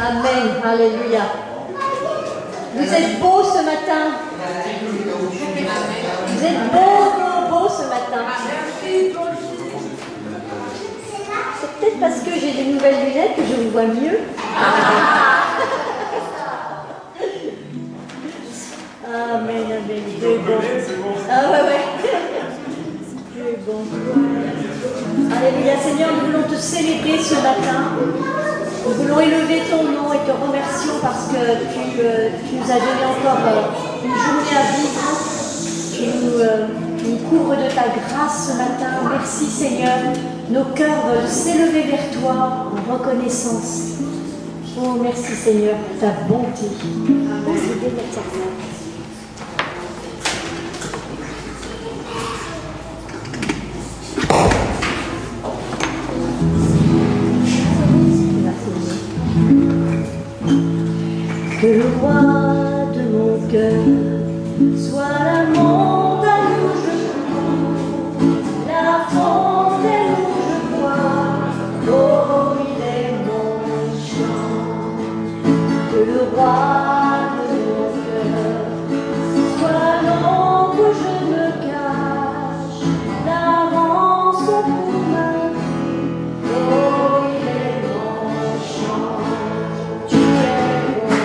Amen. Alléluia. Vous êtes beaux ce matin. Vous êtes beaux ce matin. C'est peut-être parce que j'ai des nouvelles lunettes que je vous vois mieux. Amen, amen. Dieu est bon. Ah ouais. Dieu est bon. Alléluia. Seigneur, nous voulons te célébrer ce matin. Nous voulons élever ton nom et te remercions parce que tu nous as donné encore une journée à vivre. Tu nous couvres de ta grâce ce matin. Merci Seigneur. Nos cœurs veulent s'élever vers toi en reconnaissance. Oh, merci Seigneur pour ta bonté. Merci de mettre ça. Que le roi de mon cœur soit la montagne où je cours, la fontaine où je bois, oh il est mon chant. Que le roi de mon cœur soit l'ombre où je me cache, l'avance pour ma vie, oh il est mon chant. Tu es bon.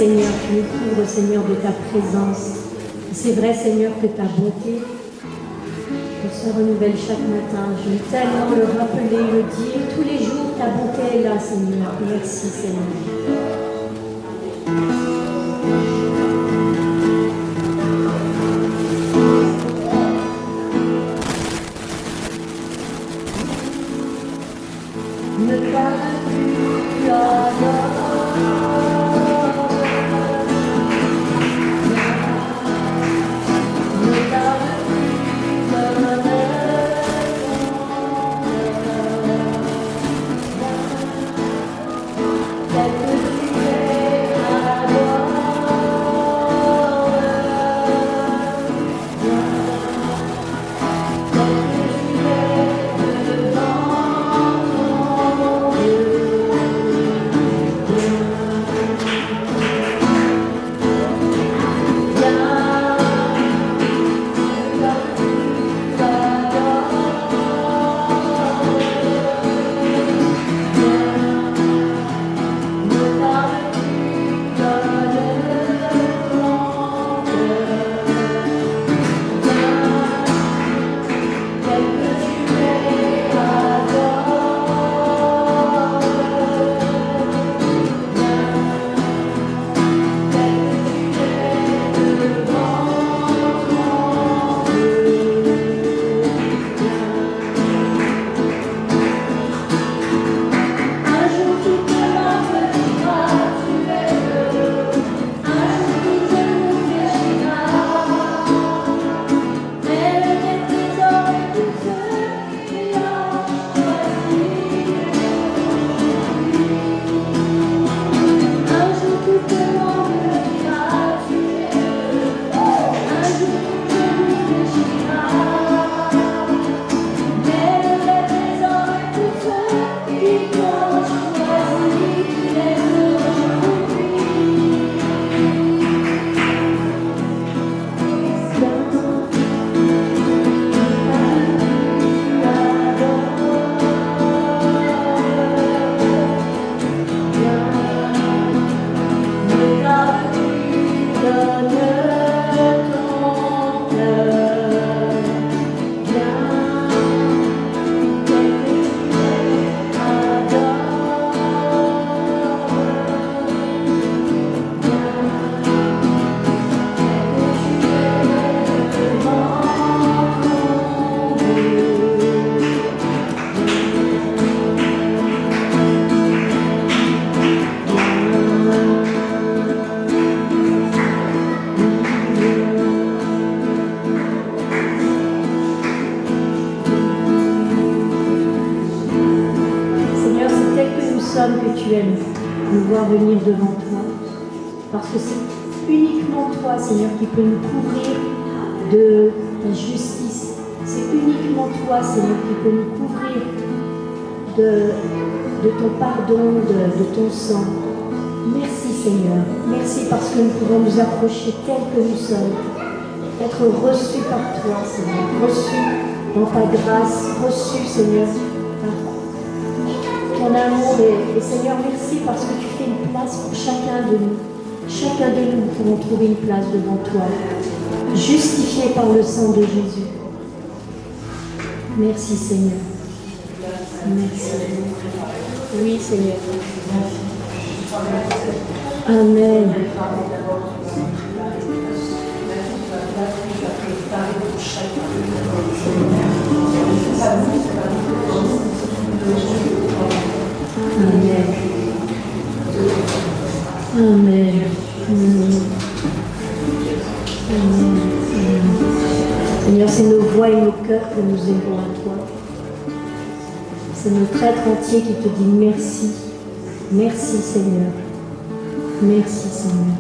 Seigneur, tu nous couvres, Seigneur, de ta présence. C'est vrai, Seigneur, que ta bonté se renouvelle chaque matin. Je veux tellement le rappeler, le dire. Tous les jours, ta bonté est là, Seigneur. Merci, Seigneur. Venir devant toi, parce que c'est uniquement toi, Seigneur, qui peut nous couvrir de ta justice. C'est uniquement toi, Seigneur, qui peut nous couvrir de ton pardon, de ton sang. Merci, Seigneur. Merci parce que nous pouvons nous approcher tels que nous sommes, être reçus par toi, Seigneur, reçus dans ta grâce, reçus, Seigneur, ton amour. Et Seigneur, merci parce que tu fais une place pour chacun de nous. Chacun de nous pouvons trouver une place devant toi, justifié par le sang de Jésus. Merci, Seigneur. Merci. Oui, Seigneur. Amen. Amen. Amen. Seigneur, c'est nos voix et nos cœurs que nous élevons à toi. C'est notre être entier qui te dit merci. Merci, Seigneur. Merci, Seigneur.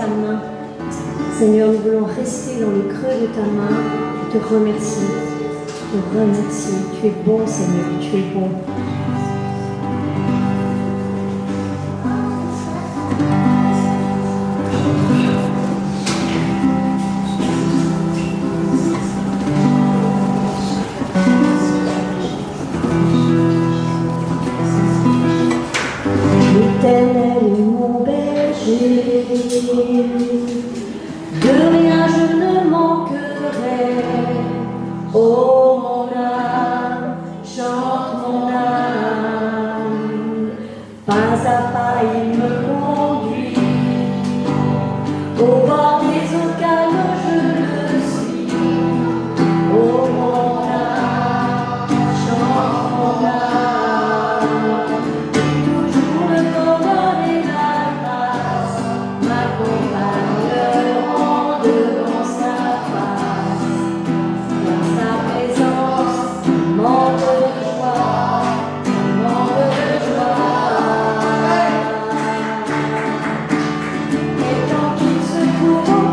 main. Seigneur, nous voulons rester dans le creux de ta main et te remercier. Te remercier. Tu es bon, Seigneur, tu es bon. L'Éternel est mon berger, de rien je ne manquerai. Oh mon âme, chante mon âme, pas à pas il me conduit, au bord des eaux calmes je le suis. Oh mon âme, chante mon âme, toujours le bonheur et la grâce m'accompagneront devant sa face. Dans sa présence, monde de joie, monde de joie. Et tant qu'il se trouve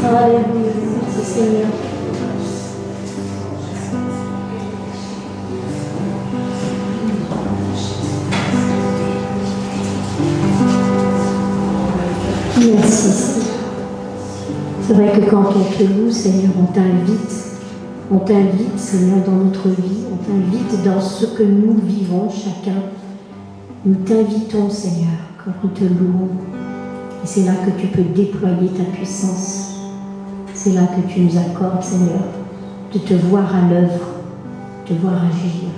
Alléluia. Merci Seigneur. Merci Seigneur. C'est vrai que quand on te loue, Seigneur, on t'invite, Seigneur, dans notre vie, on t'invite dans ce que nous vivons chacun. Nous t'invitons, Seigneur, quand nous te louons. Et c'est là que tu peux déployer ta puissance. C'est là que tu nous accordes, Seigneur, de te voir à l'œuvre, de te voir agir.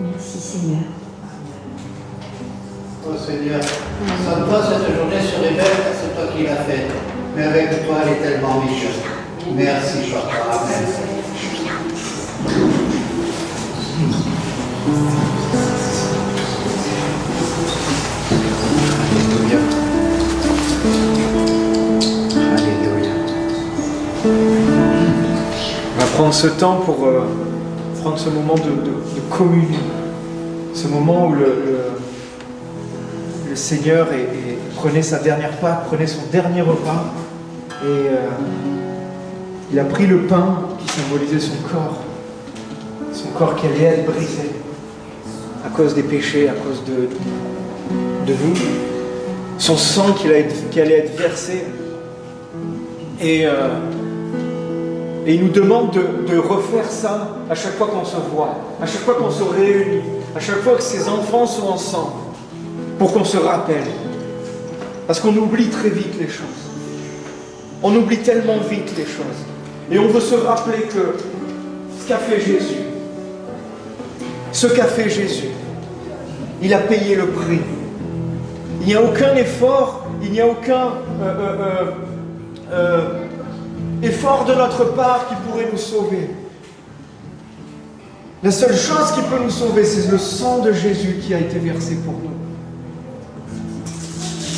Merci, Seigneur. Oh Seigneur, sans toi cette journée serait belle, c'est toi qui l'as faite. Mais avec toi, elle est tellement riche. Merci, Papa. Amen. Alléluia. On va prendre ce temps pour prendre ce moment de communion. Ce moment où le Seigneur prenait sa dernière Pâque, prenait son dernier repas et il a pris le pain qui symbolisait son corps qui allait être brisé à cause des péchés, à cause de nous, son sang qui allait être versé et il nous demande de refaire ça à chaque fois qu'on se voit, à chaque fois qu'on se réunit, à chaque fois que ses enfants sont ensemble, pour qu'on se rappelle. Parce qu'on oublie très vite les choses. On oublie tellement vite les choses. Et on veut se rappeler que ce qu'a fait Jésus, Ce qu'a fait Jésus, il a payé le prix. Il n'y a aucun effort, il n'y a aucun effort de notre part qui pourrait nous sauver. La seule chose qui peut nous sauver, c'est le sang de Jésus qui a été versé pour nous.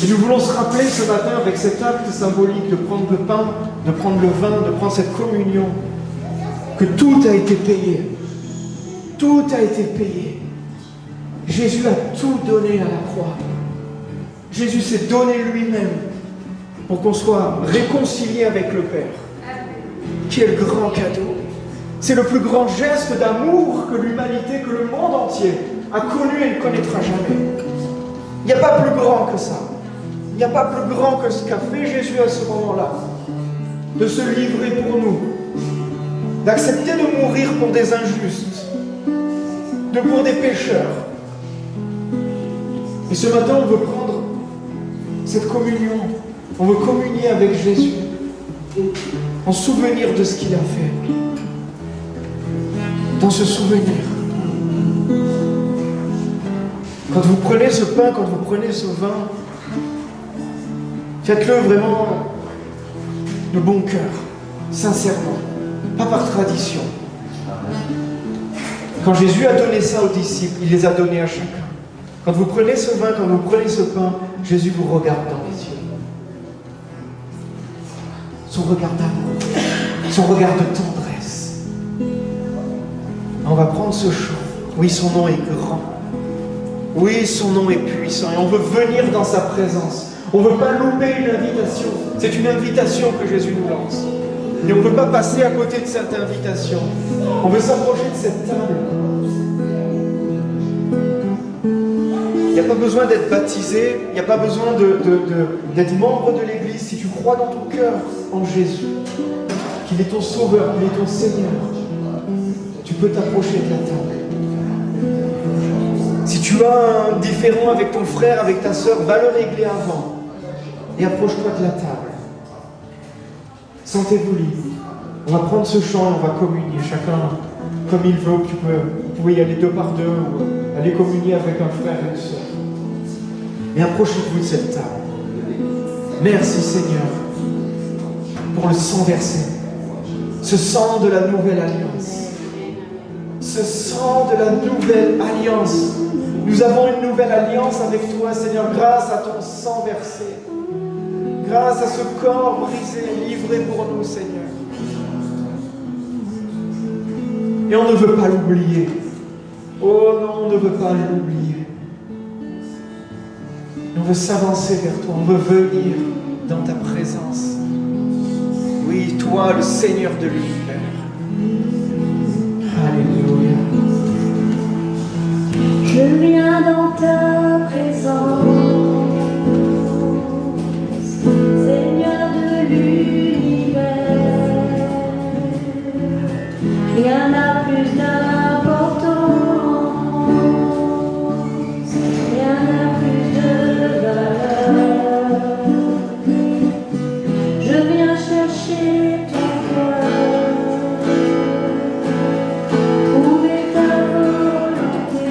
Et nous voulons se rappeler ce matin avec cet acte symbolique de prendre le pain, de prendre le vin, de prendre cette communion, que tout a été payé. Tout a été payé. Jésus a tout donné à la croix. Jésus s'est donné lui-même pour qu'on soit réconcilié avec le Père. Quel grand cadeau! C'est le plus grand geste d'amour que l'humanité, que le monde entier a connu et ne connaîtra jamais. Il n'y a pas plus grand que ça. Il n'y a pas plus grand que ce qu'a fait Jésus à ce moment-là. De se livrer pour nous. D'accepter de mourir pour des injustes. Pour des pécheurs. Et ce matin, on veut prendre cette communion. On veut communier avec Jésus. En souvenir de ce qu'il a fait. Dans ce souvenir. Quand vous prenez ce pain, quand vous prenez ce vin, faites-le vraiment de bon cœur, sincèrement, pas par tradition. Quand Jésus a donné ça aux disciples, il les a donnés à chacun. Quand vous prenez ce vin, quand vous prenez ce pain, Jésus vous regarde dans les yeux. Son regard d'amour, son regard de tendresse. On va prendre ce chant. Oui, son nom est grand. Oui, son nom est puissant. Et on veut venir dans sa présence. On ne veut pas louper une invitation. C'est une invitation que Jésus nous lance. Et on ne peut pas passer à côté de cette invitation. On veut s'approcher de cette table. Il n'y a pas besoin d'être baptisé, il n'y a pas besoin d'être membre de l'Église. Si tu crois dans ton cœur en Jésus, qu'il est ton Sauveur, qu'il est ton Seigneur, tu peux t'approcher de la table. Si tu as un différend avec ton frère, avec ta sœur, va le régler avant et approche-toi de la table. Sentez-vous libre. On va prendre ce chant et on va communier, chacun comme il veut. Vous pouvez y aller 2 par 2 ou aller communier avec un frère et une sœur. Mais approchez-vous de cette table. Merci Seigneur pour le sang versé. Ce sang de la nouvelle alliance. Ce sang de la nouvelle alliance. Nous avons une nouvelle alliance avec toi Seigneur grâce à ton sang versé. Grâce à ce corps brisé, livré pour nous, Seigneur. Et on ne veut pas l'oublier. Oh non, on ne veut pas l'oublier. On veut s'avancer vers toi, on veut venir dans ta présence. Oui, toi, le Seigneur de l'univers. Alléluia. Je viens dans ta présence. Seigneur de l'univers, rien n'a plus d'importance, rien n'a plus de valeur. Je viens chercher ton cœur, trouver ta volonté,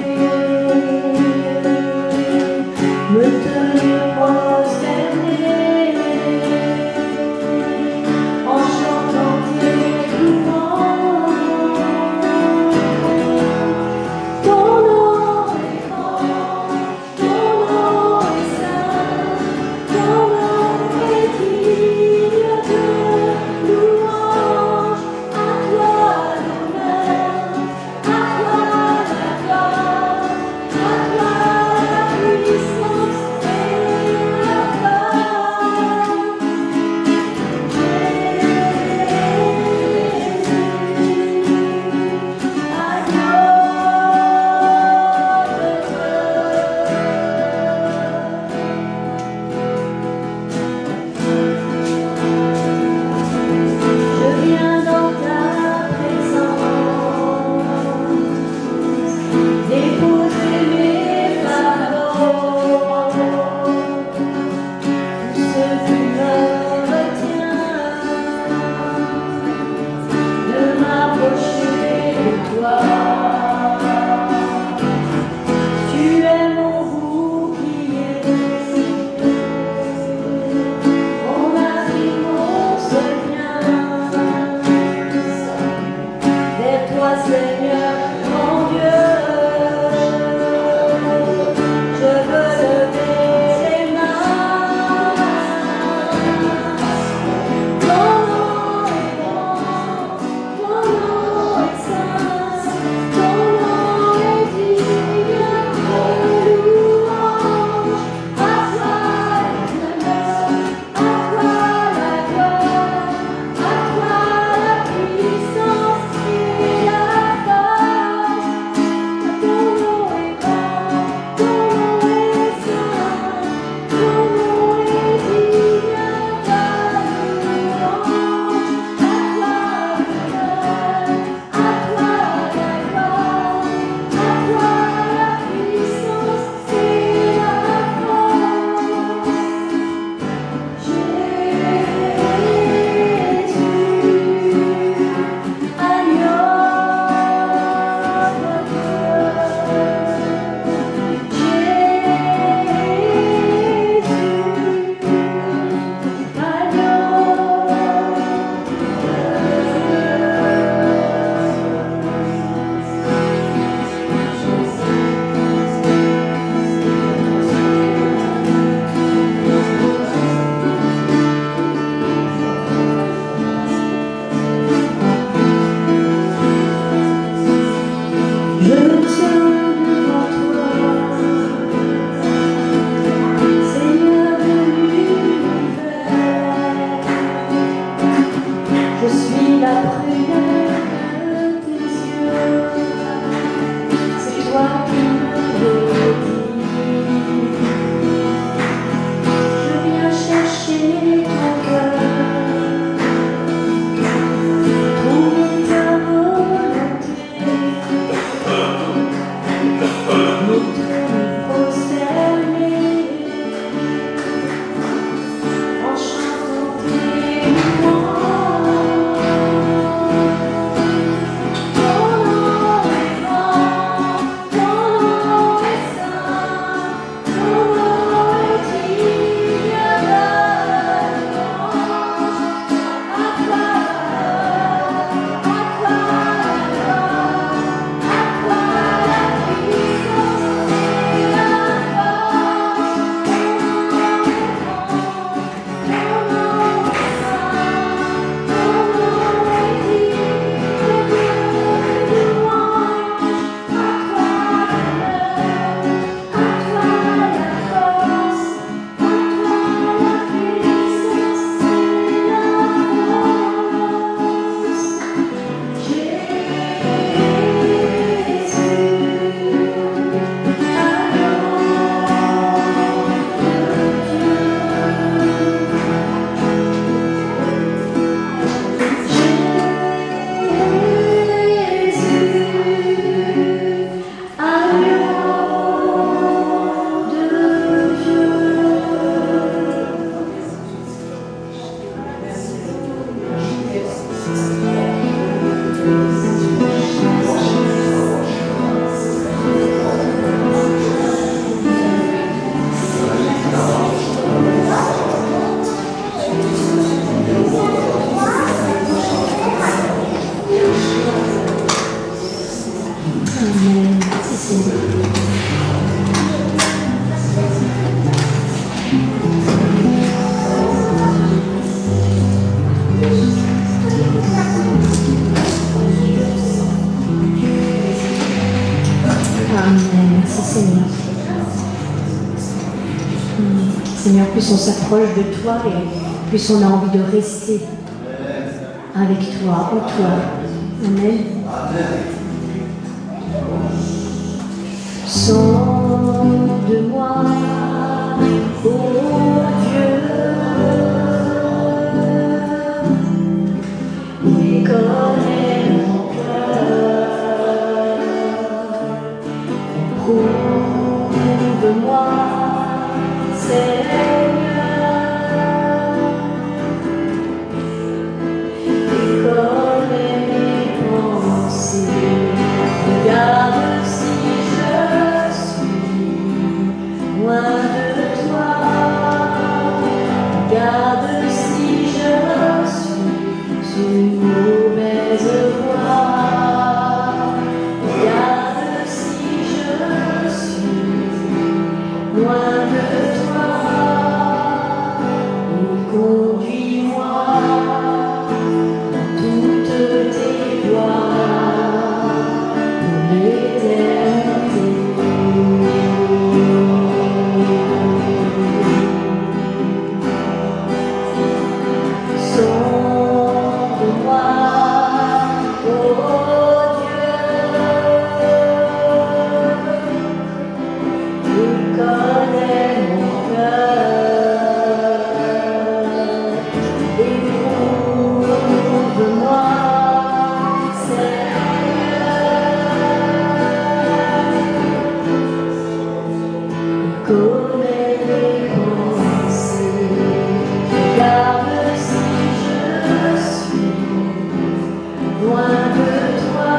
toi qui me bénis. Je viens chercher ton cœur, trouver ta volonté, me prosterner en chantant tes louanges. Ton nom est grand, ton nom est saint, ton nom est digne de louange. À toi la puissance et la force. Ton nom est saint, ton nom est digne de louange. À toi la force, à toi la puissance et la force. Amen. Merci Seigneur. Amen. Merci Seigneur. Seigneur, plus on s'approche de toi et plus on a envie de rester avec toi, en toi. Amen. Sonde-moi, ô Dieu, et connais mon cœur. Prouve-moi, Seigneur, et connais mes pensées. Regarde si je suis loin de toi. Regarde si je suis sur une mauvaise voie. Regarde si je suis loin de toi. Et conduis-moi dans toutes tes voies pour l'éternité. Sonde-moi, ô Dieu, tu connais mon cœur, éprouve-moi, Seigneur, connais mes pensées. Regarde si je suis loin de toi.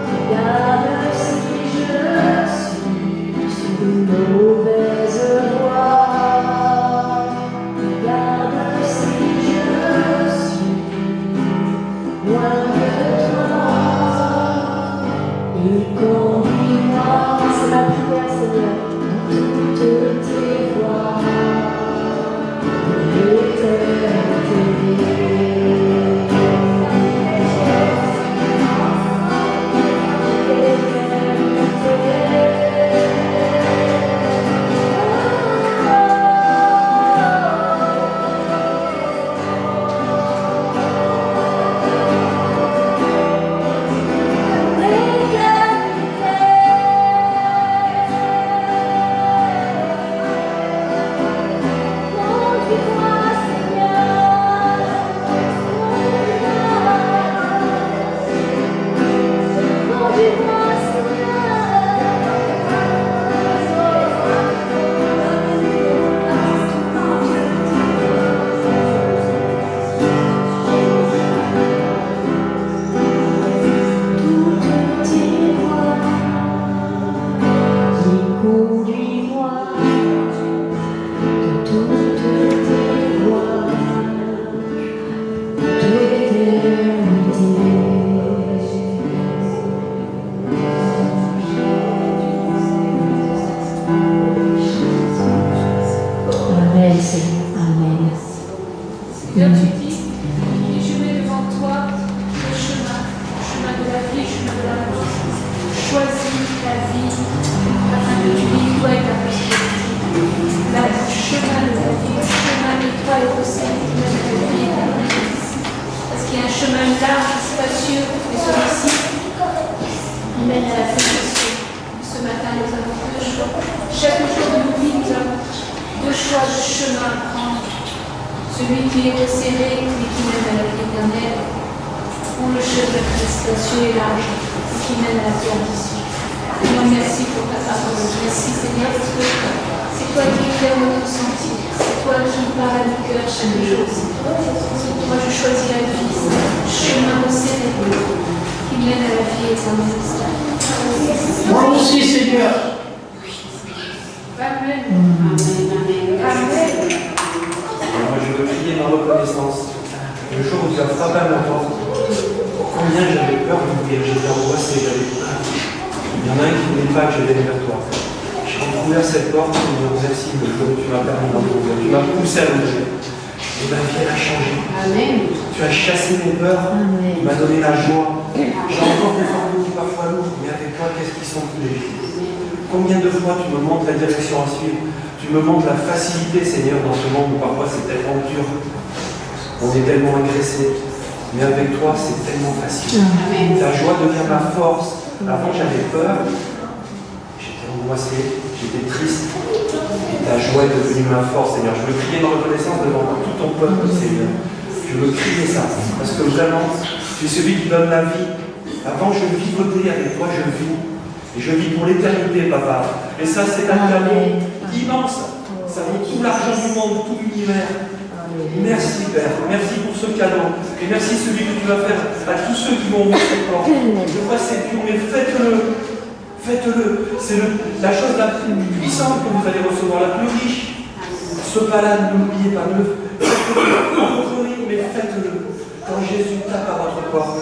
Regarde si je suis sur une mauvaise voie. Regarde si je suis loin de toi. Et conduis-moi, c'est ma prière, Seigneur, dans toutes tes voies. L'éternité. communiques la vie, afin que tu vives toi et ta postérité. Là, le chemin de la vie, le chemin de toi et postérité qui mène à la vie éternelle. Parce qu'il y a un chemin large, spacieux, mais celui-ci qui mène à la perfection. Ce matin, nous avons deux choix. Chaque jour de nos vies, nous avons deux choix de chemin à prendre. Celui qui est resserré, mais qui mène à la vie éternelle, ou le chemin qui est spacieux et large, qui mène à la perdition. Seigneur, merci pour ta parole. Merci Seigneur, parce que c'est toi qui éclaires notre sentier. C'est toi qui me parles à mon cœur chaque jour. Moi, je choisis la vie, le chemin resserré, qui mène à la vie éternelle. Moi aussi, Seigneur. Amen. Amen. Moi, je veux prier ma reconnaissance. Le jour où tu as frappé à ma porte, combien j'avais peur de mourir, j'étais angoissé, j'avais peur. Il y en a un qui ne voulait pas que je vienne vers toi. J'ai ouvert cette porte, Seigneur, merci le jour où tu m'as permis d'entrer. Tu m'as poussé à l'ouvrir. Et ma vie, elle a changé. Amen. Tu as chassé mes peurs, tu m'as donné la joie. J'ai encore des fardeaux parfois lourds, mais avec toi, qu'est-ce qu'ils sont plus légers? Combien de fois tu me montres la direction à suivre? Tu me montres la facilité, Seigneur, dans ce monde où parfois c'est tellement dur. On est tellement agressé. Mais avec toi, c'est tellement facile. Ta joie devient ma force. Avant, j'avais peur. J'étais angoissé. J'étais triste. Et ta joie est devenue ma force, Seigneur. Je veux crier ma reconnaissance devant tout ton peuple, Seigneur. Je veux crier ça. Parce que vraiment, tu es celui qui donne la vie. Avant, je vivotais avec toi, je vis. Et je vis pour l'éternité, Papa. Et ça, c'est un cadeau immense. Ça vaut tout l'argent du monde, tout l'univers. Merci, Père. Merci pour ce cadeau. Et merci celui que tu vas faire à tous ceux qui vont ouvrir cette porte. Je vois c'est dur, mais faites-le. Faites-le. C'est la chose la plus puissante que vous allez recevoir, la plus riche. Ce pas-là, ne l'oubliez pas. Faites-le en votre rythme, mais faites-le. Quand Jésus tape à votre porte,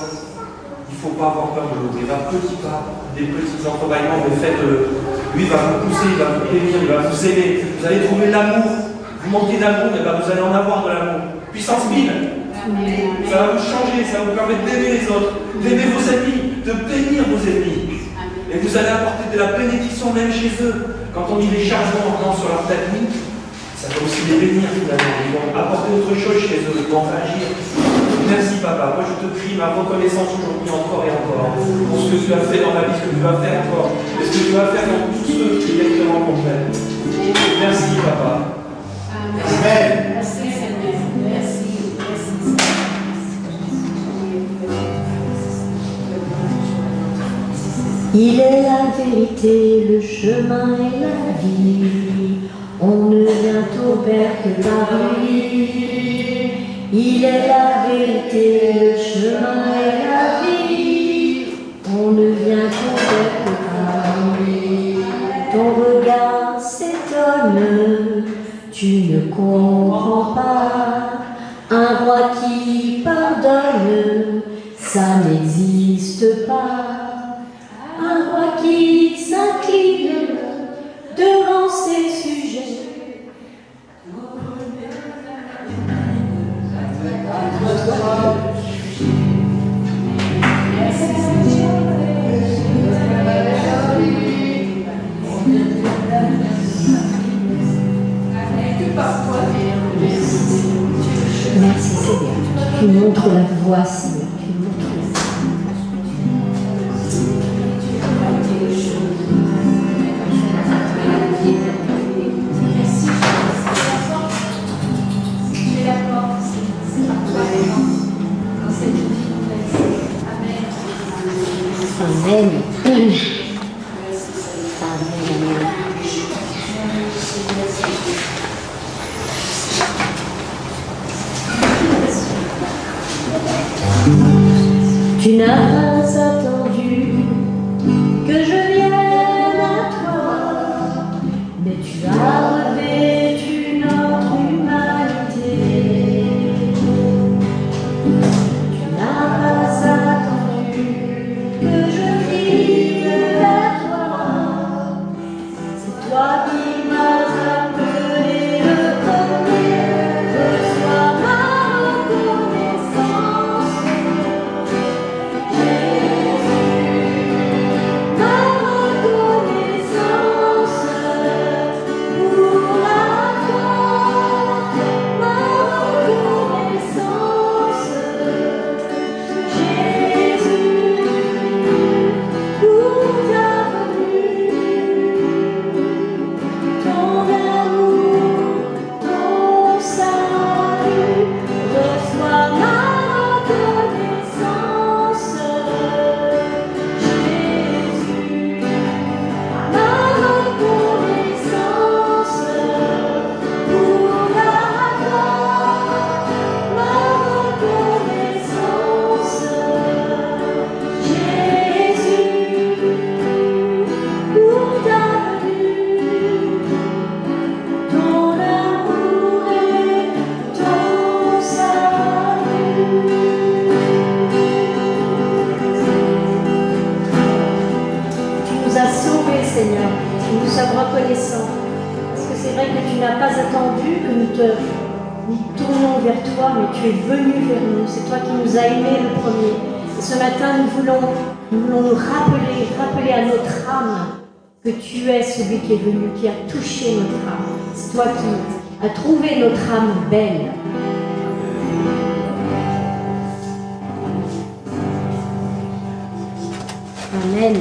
il ne faut pas avoir peur de l'ouvrir. Un petit pas, des petits entrebâillements, mais faites-le. Lui va vous pousser, il va vous bénir, il va vous aimer. Vous allez trouver l'amour. Vous manquez d'amour, et bien vous allez en avoir de l'amour. Puissance 1000. Ça va vous changer, ça va vous permettre d'aimer les autres, d'aimer vos ennemis, de bénir vos ennemis. Et vous allez apporter de la bénédiction même chez eux. Quand on dit les chargements sur leur tête, ça va aussi les bénir finalement. Ils vont apporter autre chose chez eux, ils vont agir. Merci Papa, moi je te prie ma reconnaissance aujourd'hui encore et encore pour ce que tu as fait dans ma vie, ce que tu vas faire encore, et ce que tu vas faire dans tous ceux qui directement comprennent. Merci Papa. Amen. Merci Seigneur. Merci. Il est la vérité, le chemin et la vie. On ne vient au Père que par lui. Il est la vérité, le chemin et la vie. On ne vient qu'au Père que par lui. Ton regard s'étonne, tu ne comprends pas. Un roi qui pardonne, ça n'existe pas. Un roi qui s'incline devant ses sujets. Merci Seigneur. Tu montres la voie, Seigneur. Tu montres la voie. Amen. Amen. Tu n'as pas attendu que je vienne à toi, mais tu as revêtu notre humanité. Tu n'as pas attendu que je vive à toi, c'est toi qui m'as appelé le premier, reçois ma reconnaissance. Jésus, ma Seigneur. Nous sommes reconnaissants. Parce que c'est vrai que tu n'as pas attendu que nous tournions vers toi, mais tu es venu vers nous. C'est toi qui nous as aimés le premier. Et ce matin, nous voulons nous rappeler à notre âme que tu es celui qui est venu, qui a touché notre âme. C'est toi qui as trouvé notre âme belle. Amen.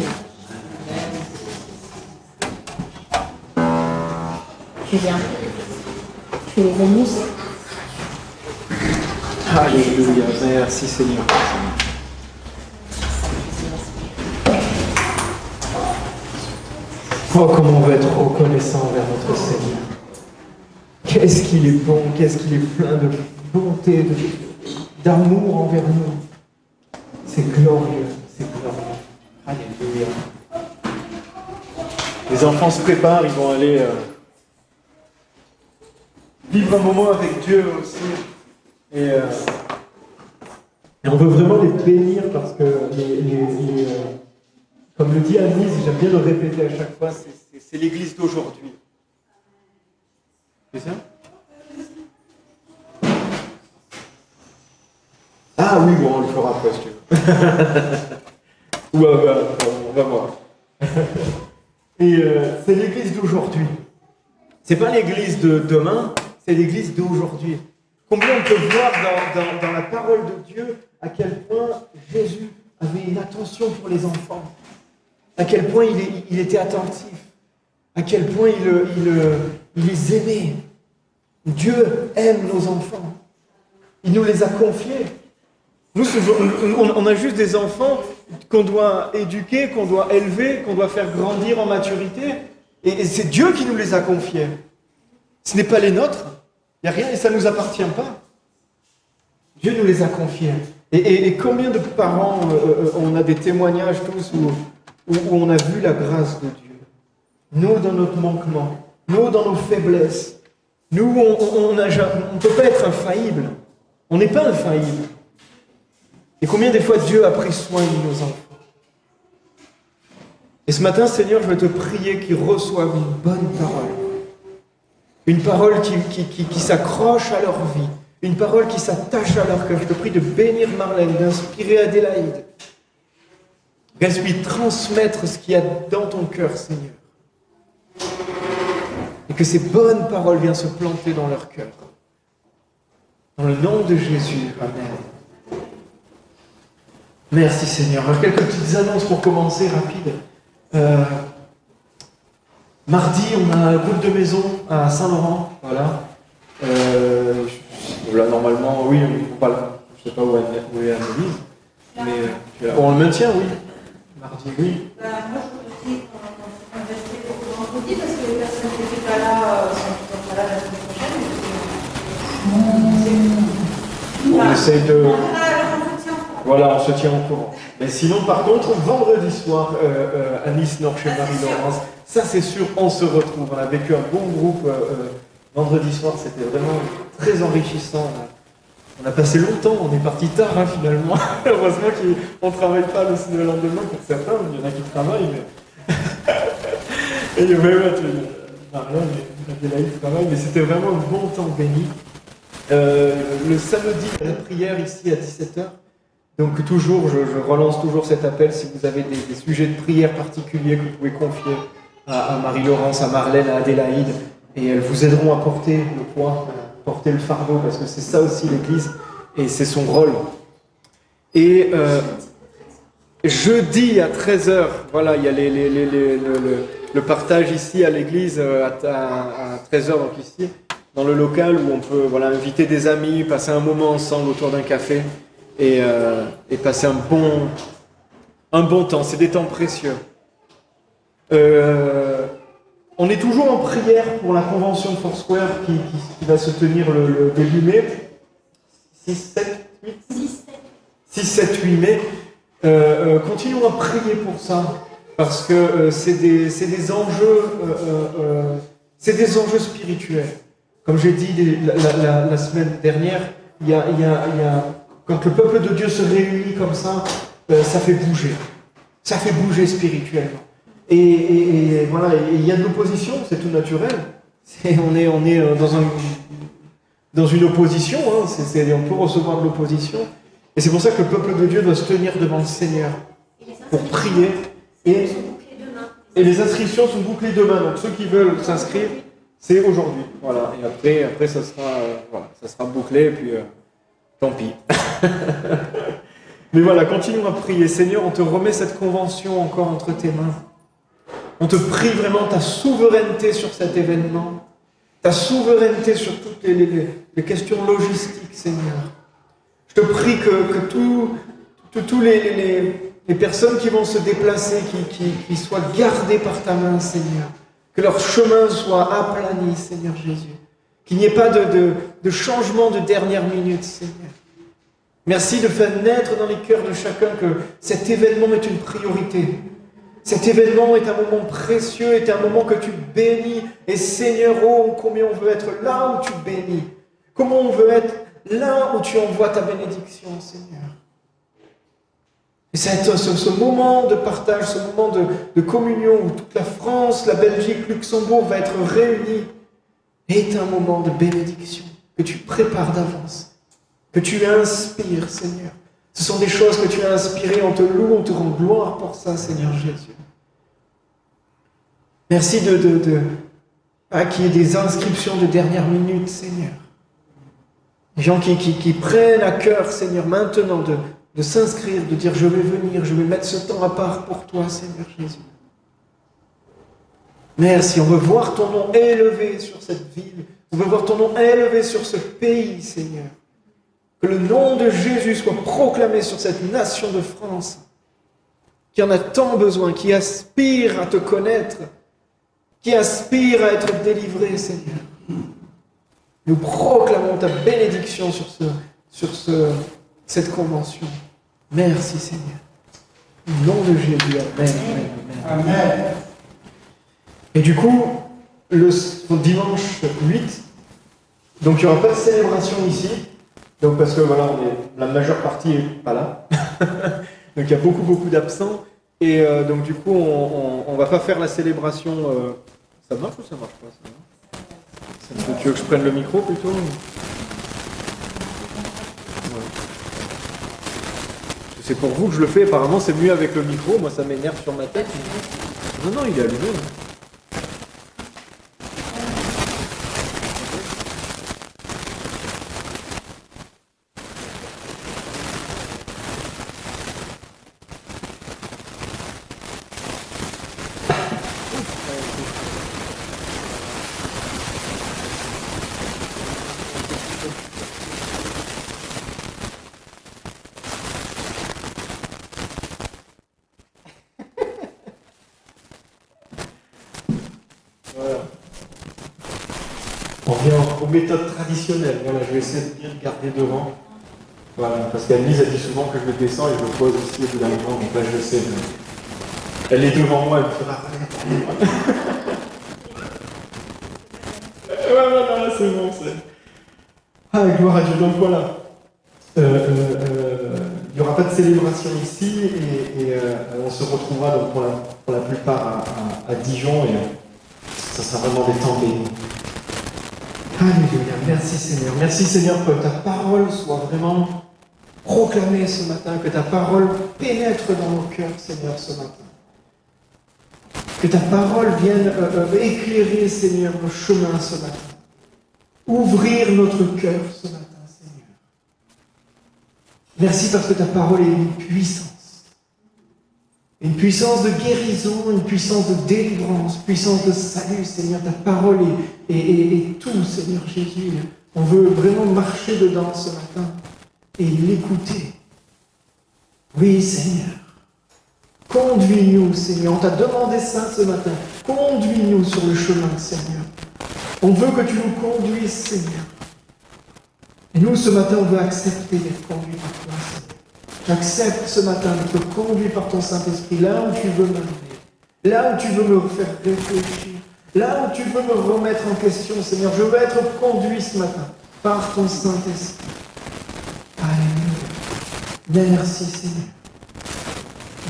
Tu viens. Tu les amuses. Alléluia, merci Seigneur. Oh, comment on va être reconnaissant envers notre Seigneur. Qu'est-ce qu'il est bon, qu'est-ce qu'il est plein de bonté, d'amour envers nous. C'est glorieux, c'est glorieux. Alléluia. Les enfants se préparent, ils vont aller vivre un moment avec Dieu aussi. Et on veut vraiment les bénir parce que comme le dit Anise, j'aime bien le répéter à chaque fois, c'est l'église d'aujourd'hui. C'est ça? Ah oui, bon, on le fera après si tu veux. Ouais, on va voir. Et c'est l'église d'aujourd'hui. C'est pas l'église de demain, c'est l'église d'aujourd'hui. Combien on peut voir dans la parole de Dieu à quel point Jésus avait une attention pour les enfants, à quel point il était attentif, à quel point il les aimait. Dieu aime nos enfants. Il nous les a confiés. Nous, on a juste des enfants qu'on doit éduquer, qu'on doit élever, qu'on doit faire grandir en maturité. Et c'est Dieu qui nous les a confiés. Ce n'est pas les nôtres. Il n'y a rien et ça ne nous appartient pas. Dieu nous les a confiés. Et combien de parents, on a des témoignages tous où on a vu la grâce de Dieu. Nous, dans notre manquement. Nous, dans nos faiblesses. Nous, on ne peut pas être infaillible. On n'est pas infaillible. Et combien des fois Dieu a pris soin de nos enfants. Et ce matin, Seigneur, je veux te prier qu'ils reçoivent une bonne parole. Une parole qui s'accroche à leur vie. Une parole qui s'attache à leur cœur. Je te prie de bénir Marlène, d'inspirer Adélaïde. Qu'elle puisse transmettre ce qu'il y a dans ton cœur, Seigneur. Et que ces bonnes paroles viennent se planter dans leur cœur. Dans le nom de Jésus. Amen. Merci Seigneur. Alors, quelques petites annonces pour commencer, rapides. Mardi, on a un groupe de maison à Saint-Laurent. Voilà. Là, normalement, oui, on ne pas. Je ne sais pas où est Annelise. Mais on le maintient, oui. Mardi, oui. Moi, je vous dis qu'on va rester pour vendredi parce que les personnes qui n'étaient pas là sont pas là la semaine prochaine. On essaie de. Voilà, on se tient au courant. Mais sinon, par contre, vendredi soir, à Nice Nord chez Marie-Laurence, ça c'est sûr, on se retrouve. On a vécu un bon groupe vendredi soir, c'était vraiment très enrichissant. On a passé longtemps, on est parti tard finalement. Heureusement qu'on ne travaille pas le lendemain pour certains, il y en a qui travaillent. Mais... Et Adélaïde travaille, mais c'était vraiment un bon temps béni. Le samedi, la prière ici à 17h. Donc toujours, je relance toujours cet appel si vous avez des sujets de prière particuliers que vous pouvez confier à Marie-Laurence, à Marlène, à Adélaïde, et elles vous aideront à porter le poids, à porter le fardeau, parce que c'est ça aussi l'Église, et c'est son rôle. Et jeudi à 13h, voilà, il y a le partage ici à l'Église à 13h, donc ici, dans le local où on peut inviter des amis, passer un moment ensemble autour d'un café, et passer un bon temps. C'est des temps précieux. On est toujours en prière pour la convention Foursquare qui va se tenir le début mai. 6, 7, 8 mai. Continuons à prier pour ça, parce que c'est des enjeux spirituels. Comme j'ai dit la semaine dernière, il y a quand le peuple de Dieu se réunit comme ça, ça fait bouger. Ça fait bouger spirituellement. Et voilà, il y a de l'opposition, c'est tout naturel. On est dans une opposition, hein, on peut recevoir de l'opposition. Et c'est pour ça que le peuple de Dieu doit se tenir devant le Seigneur pour prier. Et les inscriptions sont bouclées demain. Donc ceux qui veulent s'inscrire, c'est aujourd'hui. Voilà. Et après ça sera bouclé, et puis tant pis. Mais voilà, continuons à prier. Seigneur, on te remet cette convention encore entre tes mains. On te prie vraiment ta souveraineté sur cet événement, ta souveraineté sur toutes les questions logistiques, Seigneur. Je te prie que tous les personnes qui vont se déplacer, qui soient gardées par ta main, Seigneur. Que leur chemin soit aplani, Seigneur Jésus. Qu'il n'y ait pas de changement de dernière minute, Seigneur. Merci de faire naître dans les cœurs de chacun que cet événement est une priorité. Cet événement est un moment précieux, est un moment que tu bénis. Et Seigneur, oh, combien on veut être là où tu bénis. Comment on veut être là où tu envoies ta bénédiction, Seigneur. Et ce moment de partage, ce moment de communion où toute la France, la Belgique, Luxembourg va être réunie, est un moment de bénédiction que tu prépares d'avance, que tu inspires, Seigneur. Ce sont des choses que tu as inspirées, on te loue, on te rend gloire pour ça, Seigneur Jésus. Merci qu'il y ait des inscriptions de dernière minute, Seigneur. Des gens qui prennent à cœur, Seigneur, maintenant de s'inscrire, de dire je vais venir, je vais mettre ce temps à part pour toi, Seigneur Jésus. Merci, on veut voir ton nom élevé sur cette ville, on veut voir ton nom élevé sur ce pays, Seigneur. Que le nom de Jésus soit proclamé sur cette nation de France, qui en a tant besoin, qui aspire à te connaître, qui aspire à être délivré, Seigneur. Nous proclamons ta bénédiction sur cette convention. Merci, Seigneur. Au nom de Jésus, amen. Amen. Et du coup, le dimanche 8, donc il n'y aura pas de célébration ici. Donc parce que voilà, la majeure partie n'est pas là. Donc il y a beaucoup d'absents. Et donc du coup, on ne va pas faire la célébration. Ça marche ou ça marche pas ça? Tu veux que je prenne le micro plutôt? Ouais. C'est pour vous que je le fais. Apparemment, c'est mieux avec le micro. Moi, ça m'énerve sur ma tête. Non, il est allumé. Voilà. On revient aux méthodes traditionnelles. Voilà, je vais essayer de bien garder devant. Voilà, parce qu'Annelise a dit souvent que je le descends et je le pose ici au bout d'un moment. Donc là, je sais. Elle est devant moi, elle me fera voilà, c'est bon. Ah, gloire à Dieu. Donc voilà. Il n'y aura pas de célébration ici et on se retrouvera donc pour la plupart à Dijon et ça sera vraiment des temps bénis. Alléluia. Merci Seigneur. Merci Seigneur que ta parole soit vraiment proclamée ce matin, que ta parole pénètre dans nos cœurs, Seigneur, ce matin. Que ta parole vienne éclairer, Seigneur, nos chemins ce matin. Ouvrir notre cœur ce matin. Merci parce que ta parole est une puissance. Une puissance de guérison, une puissance de délivrance, puissance de salut, Seigneur. Ta parole est tout, Seigneur Jésus. On veut vraiment marcher dedans ce matin et l'écouter. Oui, Seigneur. Conduis-nous, Seigneur. On t'a demandé ça ce matin. Conduis-nous sur le chemin, Seigneur. On veut que tu nous conduises, Seigneur. Et nous, ce matin, on veut accepter d'être conduits par toi, Seigneur. J'accepte ce matin d'être conduit par ton Saint-Esprit, là où tu veux m'amener, là où tu veux me faire réfléchir, là où tu veux me remettre en question, Seigneur. Je veux être conduit ce matin par ton Saint-Esprit. Alléluia. Merci, Seigneur.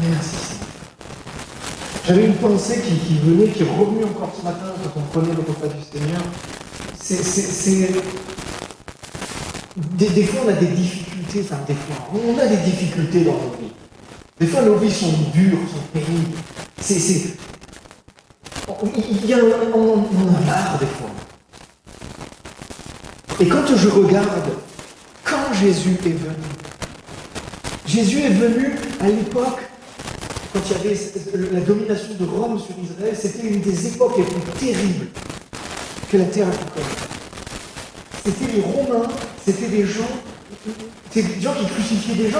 Merci, Seigneur. J'avais une pensée qui venait, qui est revenue encore ce matin quand on prenait le repas du Seigneur. Des fois, on a des difficultés, on a des difficultés dans nos vies. Des fois, nos vies sont dures, sont pénibles. On en a marre des fois. Et quand je regarde, quand Jésus est venu à l'époque, quand il y avait la domination de Rome sur Israël, c'était une des époques les plus terribles que la terre a pu connaître. C'était les Romains, c'était des gens qui crucifiaient des gens.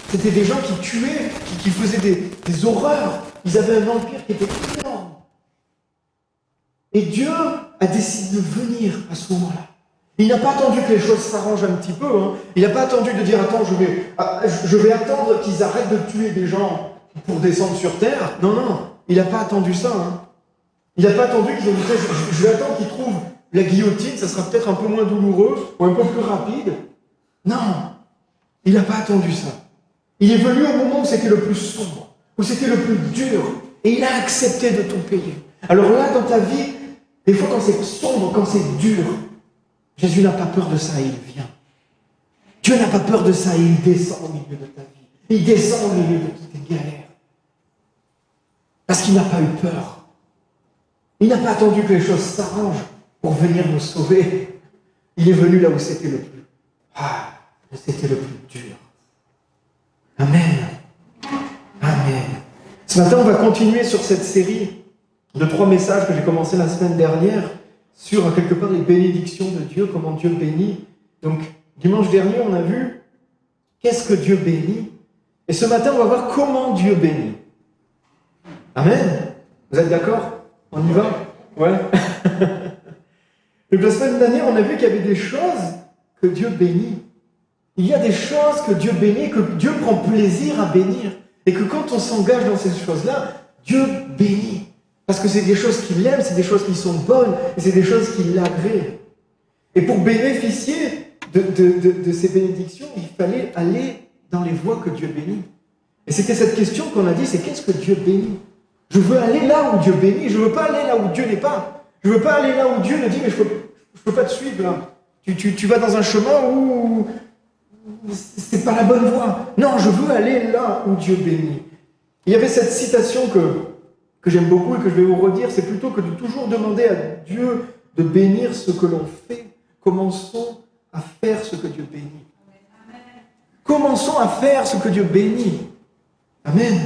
C'était des gens qui tuaient, qui faisaient des horreurs. Ils avaient un empire qui était énorme. Et Dieu a décidé de venir à ce moment-là. Il n'a pas attendu que les choses s'arrangent un petit peu. Il n'a pas attendu de dire « Attends, je vais attendre qu'ils arrêtent de tuer des gens pour descendre sur terre. » Non, il n'a pas attendu ça. Il n'a pas attendu qu'ils ont dit « Je vais attendre qu'ils trouvent la guillotine, ça sera peut-être un peu moins douloureux ou un peu plus rapide. » Non, il n'a pas attendu ça. Il est venu au moment où c'était le plus sombre, où c'était le plus dur, et il a accepté de tout payer. Alors là, dans ta vie, des fois quand c'est sombre, quand c'est dur, Jésus n'a pas peur de ça, il vient. Dieu n'a pas peur de ça, il descend au milieu de ta vie. Il descend au milieu de toutes tes galères. Parce qu'il n'a pas eu peur. Il n'a pas attendu que les choses s'arrangent pour venir nous sauver. Il est venu là où c'était le plus dur. Amen. Amen. Ce matin, on va continuer sur cette série de 3 messages que j'ai commencé la semaine dernière sur, quelque part, les bénédictions de Dieu, comment Dieu bénit. Donc, dimanche dernier, on a vu qu'est-ce que Dieu bénit. Et ce matin, on va voir comment Dieu bénit. Amen. Vous êtes d'accord? On y va? Ouais. Donc, la semaine dernière, on a vu qu'il y avait des choses que Dieu bénit. Il y a des choses que Dieu bénit, que Dieu prend plaisir à bénir. Et que quand on s'engage dans ces choses-là, Dieu bénit. Parce que c'est des choses qu'il aime, c'est des choses qui sont bonnes, et c'est des choses qui l'agréent. Et pour bénéficier de ces bénédictions, il fallait aller dans les voies que Dieu bénit. Et c'était cette question qu'on a dit, c'est qu'est-ce que Dieu bénit? Je veux aller là où Dieu bénit, je ne veux pas aller là où Dieu n'est pas. Je ne veux pas aller là où Dieu me dit, mais je peux pas te suivre là. Tu vas dans un chemin où c'est pas la bonne voie. Non, je veux aller là où Dieu bénit. Il y avait cette citation que j'aime beaucoup et que je vais vous redire, c'est plutôt que de toujours demander à Dieu de bénir ce que l'on fait, commençons à faire ce que Dieu bénit. Commençons à faire ce que Dieu bénit. Amen.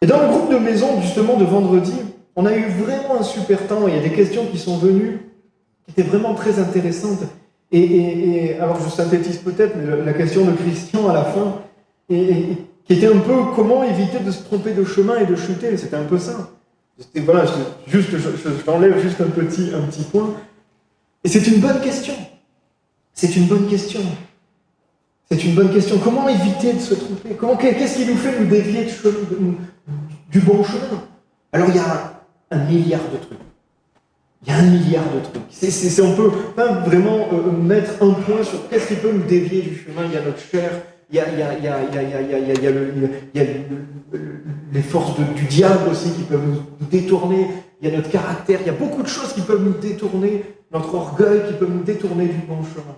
Et dans le groupe de maison, justement, de vendredi, on a eu vraiment un super temps. Il y a des questions qui sont venues, qui étaient vraiment très intéressantes. Et alors, je synthétise peut-être, mais la question de Christian à la fin, qui était un peu comment éviter de se tromper de chemin et de chuter. C'était un peu ça. Voilà, j'enlève juste un petit point. Et c'est une bonne question. C'est une bonne question. C'est une bonne question. Comment éviter de se tromper? Qu'est-ce qui nous fait nous dévier du bon chemin? Alors, il y a un milliard de trucs. Il y a un milliard de trucs. On peut pas vraiment mettre un point sur qu'est-ce qui peut nous dévier du chemin. Il y a notre chair, il y a les forces du diable aussi qui peuvent nous détourner. Il y a notre caractère. Il y a beaucoup de choses qui peuvent nous détourner. Notre orgueil qui peut nous détourner du bon chemin.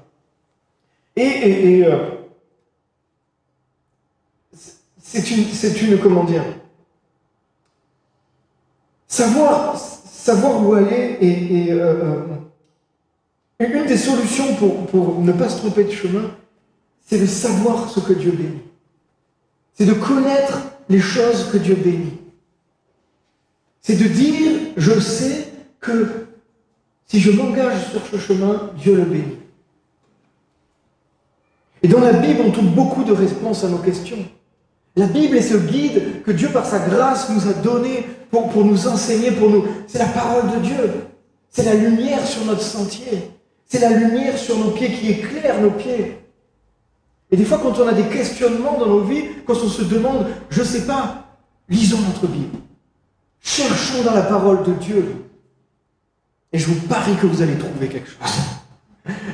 C'est une comment dire, savoir où aller et une des solutions pour ne pas se tromper de chemin, c'est de savoir ce que Dieu bénit. C'est de connaître les choses que Dieu bénit. C'est de dire, je sais que si je m'engage sur ce chemin, Dieu le bénit. Et dans la Bible, on trouve beaucoup de réponses à nos questions. La Bible est ce guide que Dieu, par sa grâce, nous a donné pour nous enseigner, c'est la parole de Dieu. C'est la lumière sur notre sentier. C'est la lumière sur nos pieds qui éclaire nos pieds. Et des fois, quand on a des questionnements dans nos vies, quand on se demande, je ne sais pas, lisons notre Bible. Cherchons dans la parole de Dieu. Et je vous parie que vous allez trouver quelque chose.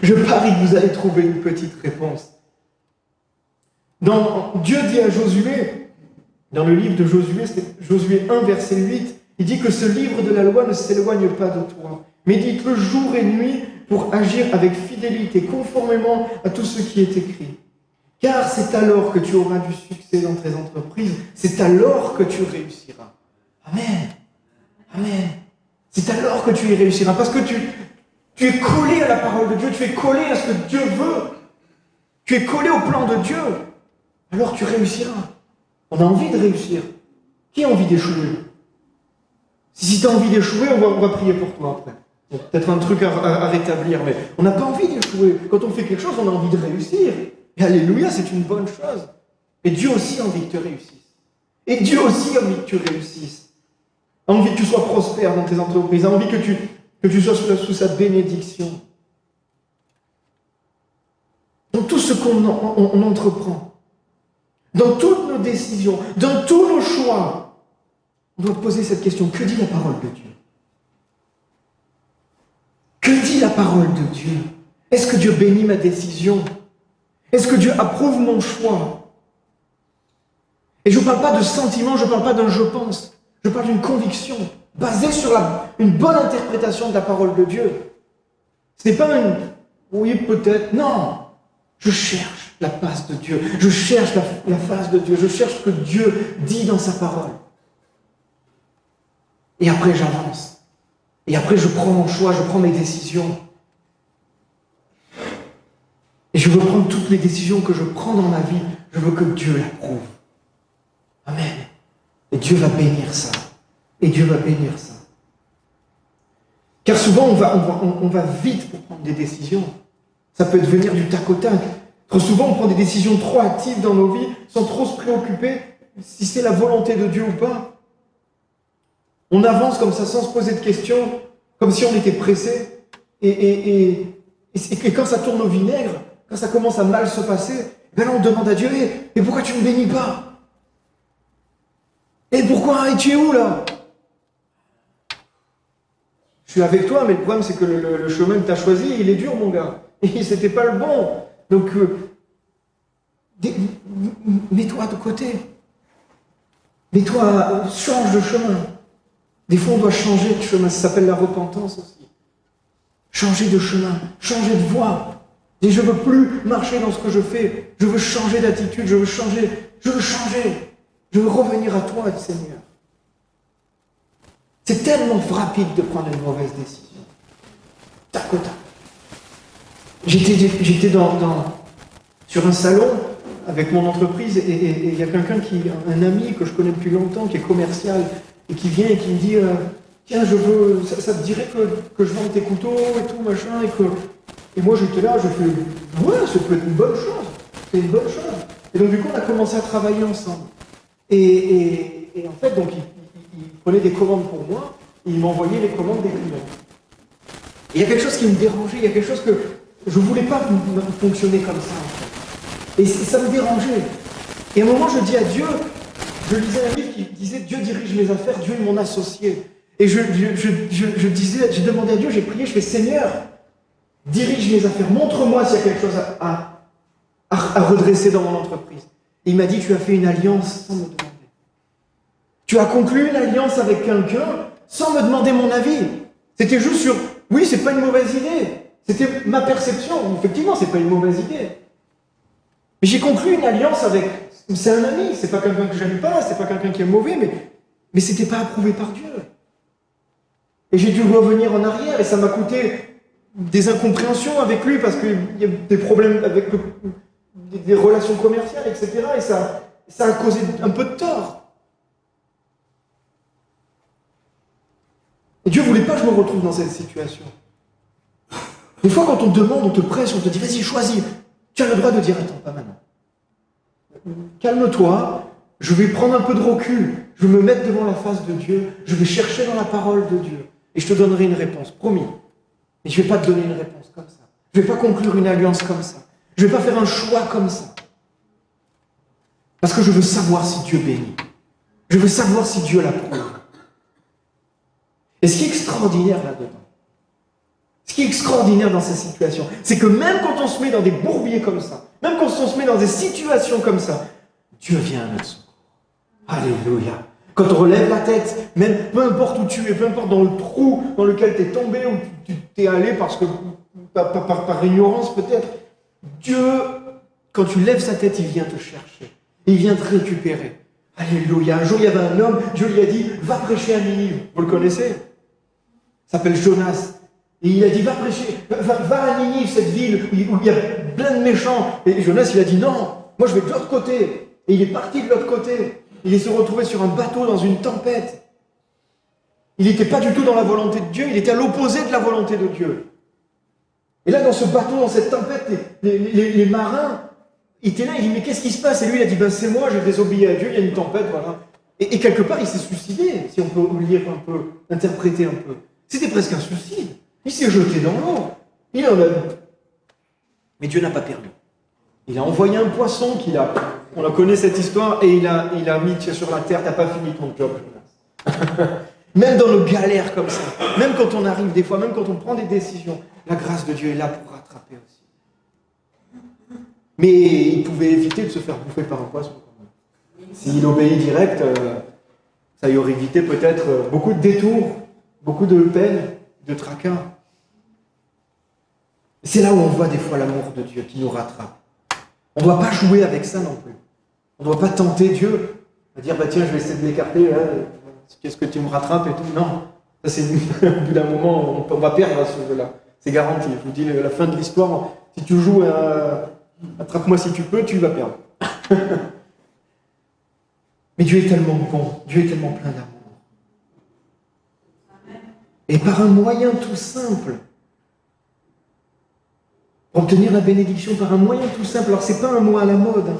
Je parie que vous allez trouver une petite réponse. Dieu dit à Josué, dans le livre de Josué, c'est Josué 1, verset 8, Il dit que ce livre de la loi ne s'éloigne pas de toi. Médite-le jour et nuit pour agir avec fidélité, conformément à tout ce qui est écrit. Car c'est alors que tu auras du succès dans tes entreprises, c'est alors que tu réussiras. Amen. Amen. C'est alors que tu y réussiras, parce que tu es collé à la parole de Dieu, tu es collé à ce que Dieu veut, tu es collé au plan de Dieu, alors tu réussiras. On a envie de réussir. Qui a envie d'échouer? Si tu as envie d'échouer, on va prier pour toi après. Il y a peut-être un truc à rétablir, mais on n'a pas envie d'échouer. Quand on fait quelque chose, on a envie de réussir. Et alléluia, c'est une bonne chose. Et Dieu aussi a envie que tu réussisses. Et Dieu aussi a envie que tu réussisses. A envie que tu sois prospère dans tes entreprises. A envie que tu sois sous sa bénédiction. Dans tout ce qu'on entreprend, dans toutes nos décisions, dans tous nos choix, on doit poser cette question. Que dit la parole de Dieu? Que dit la parole de Dieu? Est-ce que Dieu bénit ma décision? Est-ce que Dieu approuve mon choix? Et je ne parle pas de sentiment, je ne parle pas d'un je pense. Je parle d'une conviction basée sur une bonne interprétation de la parole de Dieu. Ce n'est pas une oui, peut-être. Non. Je cherche la face de Dieu. Je cherche la face de Dieu. Je cherche ce que Dieu dit dans sa parole. Et après, j'avance. Et après, je prends mon choix, je prends mes décisions. Et je veux prendre toutes les décisions que je prends dans ma vie. Je veux que Dieu l'approuve. Amen. Et Dieu va bénir ça. Et Dieu va bénir ça. Car souvent, on va vite pour prendre des décisions. Ça peut devenir du tac au tac. Trop souvent, on prend des décisions trop actives dans nos vies, sans trop se préoccuper si c'est la volonté de Dieu ou pas. On avance comme ça, sans se poser de questions, comme si on était pressé. Et quand ça tourne au vinaigre, quand ça commence à mal se passer, ben là, on demande à Dieu, et pourquoi tu ne me bénis pas? Et pourquoi? Et tu es où là? Je suis avec toi, mais le problème c'est que le chemin que tu as choisi, il est dur, mon gars. Et c'était pas le bon. Donc, mets-toi de côté. Mets-toi, change de chemin. Des fois, on doit changer de chemin. Ça s'appelle la repentance aussi. Changer de chemin, changer de voie. Et je ne veux plus marcher dans ce que je fais. Je veux changer d'attitude, je veux changer. Je veux revenir à toi, Seigneur. C'est tellement rapide de prendre une mauvaise décision. Tac au tac. J'étais sur un salon avec mon entreprise et il y a quelqu'un un ami que je connais depuis longtemps, qui est commercial, et qui vient et qui me dit tiens, ça te dirait que je vende tes couteaux et tout, machin, et moi j'étais là, je fais ouais, ça peut être une bonne chose, c'est une bonne chose. Et donc du coup on a commencé à travailler ensemble. Et en fait, donc il prenait des commandes pour moi, et il m'envoyait les commandes des clients. Et il y a quelque chose qui me dérangeait, il y a quelque chose que je ne voulais pas fonctionner comme ça, en fait. Et ça me dérangeait. Et à un moment, je dis à Dieu, je lisais un livre qui disait « Dieu dirige mes affaires, Dieu est mon associé ». Et j'ai demandé à Dieu, j'ai prié, je fais « Seigneur, dirige mes affaires, montre-moi s'il y a quelque chose à redresser dans mon entreprise ». Et il m'a dit « Tu as fait une alliance sans me demander. Tu as conclu une alliance avec quelqu'un sans me demander mon avis. C'était juste sur « Oui, c'est pas une mauvaise idée ». C'était ma perception. Effectivement, c'est pas une mauvaise idée. Mais j'ai conclu une alliance avec... C'est un ami, c'est pas quelqu'un que j'aime pas, c'est pas quelqu'un qui est mauvais, mais c'était pas approuvé par Dieu. Et j'ai dû revenir en arrière, et ça m'a coûté des incompréhensions avec lui, parce qu'il y a des problèmes avec des relations commerciales, etc. Et ça a causé un peu de tort. Et Dieu ne voulait pas que je me retrouve dans cette situation. Des fois, quand on te demande, on te presse, on te dit « Vas-y, choisis », tu as le droit de dire « Attends, pas maintenant. Calme-toi, je vais prendre un peu de recul, je vais me mettre devant la face de Dieu, je vais chercher dans la parole de Dieu, et je te donnerai une réponse, promis. Et je ne vais pas te donner une réponse comme ça. Je ne vais pas conclure une alliance comme ça. Je ne vais pas faire un choix comme ça. Parce que je veux savoir si Dieu bénit. Je veux savoir si Dieu l'approuve. Et ce qui est extraordinaire là-dedans, ce qui est extraordinaire dans ces situations, c'est que même quand on se met dans des bourbiers comme ça, même quand on se met dans des situations comme ça, Dieu vient à notre secours. Alléluia. Quand on relève la tête, même peu importe où tu es, peu importe dans le trou dans lequel tu es tombé, où tu t'es allé parce que, par ignorance peut-être, Dieu, quand tu lèves sa tête, il vient te chercher. Il vient te récupérer. Alléluia. Un jour, il y avait un homme, Dieu lui a dit, va prêcher à Ninive. Vous le connaissez? Il s'appelle Jonas. Et il a dit, va prêcher, va à Ninive, cette ville où il y a plein de méchants. Et Jonas, il a dit, non, moi je vais de l'autre côté. Et il est parti de l'autre côté. Il s'est retrouvé sur un bateau dans une tempête. Il n'était pas du tout dans la volonté de Dieu, il était à l'opposé de la volonté de Dieu. Et là, dans ce bateau, dans cette tempête, les marins, ils étaient là, ils disent, mais qu'est-ce qui se passe? Et lui, il a dit, ben, c'est moi, j'ai désobéi à Dieu, il y a une tempête, voilà. Et quelque part, il s'est suicidé, si on peut lire un peu, interpréter un peu. C'était presque un suicide. Il s'est jeté dans l'eau. Il en a... Mais Dieu n'a pas permis. Il a envoyé un poisson on la connaît cette histoire, et il a mis sur la terre, t'as pas fini ton job, Jonas. Même dans nos galères comme ça, même quand on arrive des fois, même quand on prend des décisions, la grâce de Dieu est là pour rattraper aussi. Mais il pouvait éviter de se faire bouffer par un poisson. S'il obéit direct, ça y aurait évité peut-être beaucoup de détours, beaucoup de peines, de tracas. C'est là où on voit des fois l'amour de Dieu qui nous rattrape. On ne doit pas jouer avec ça non plus. On ne doit pas tenter Dieu à dire, bah tiens, je vais essayer de l'écarter, qu'est-ce que tu me rattrapes et tout. Non, ça c'est au bout d'un moment, on va perdre à ce jeu-là. C'est garanti. Je vous dis, la fin de l'histoire, si tu joues à attrape-moi si tu peux, tu vas perdre. Mais Dieu est tellement bon, Dieu est tellement plein d'amour. Et par un moyen tout simple, pour obtenir la bénédiction par un moyen tout simple. Alors, ce n'est pas un mot à la mode,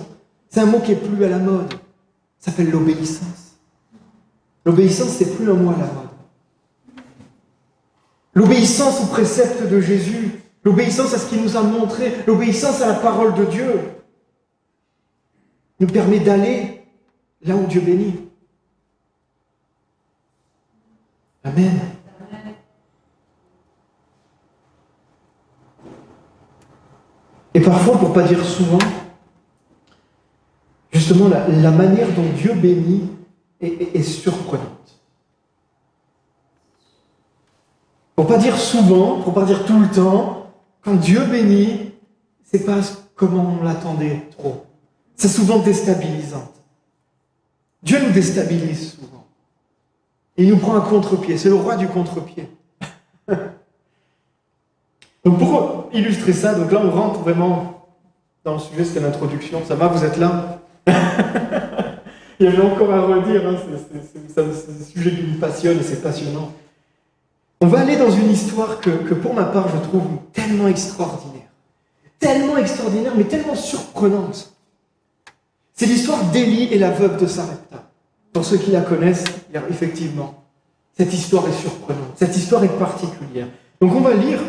c'est un mot qui n'est plus à la mode. Ça s'appelle l'obéissance. L'obéissance, c'est plus un mot à la mode. L'obéissance au précepte de Jésus, l'obéissance à ce qu'il nous a montré, l'obéissance à la parole de Dieu, nous permet d'aller là où Dieu bénit. Amen. Et parfois, pour ne pas dire souvent, justement, la manière dont Dieu bénit est surprenante. Pour ne pas dire souvent, pour ne pas dire tout le temps, quand Dieu bénit, c'est pas comme on l'attendait trop. C'est souvent déstabilisant. Dieu nous déstabilise souvent. Il nous prend à contre-pied. C'est le roi du contre-pied. Donc pour illustrer ça, donc là on rentre vraiment dans le sujet, c'était l'introduction. Ça va, vous êtes là? Il y avait encore à redire, hein, c'est un sujet qui me passionne et c'est passionnant. On va aller dans une histoire que pour ma part je trouve tellement extraordinaire, mais tellement surprenante. C'est l'histoire d'Élie et la veuve de Sarepta. Pour ceux qui la connaissent, effectivement, cette histoire est surprenante, cette histoire est particulière. Donc on va lire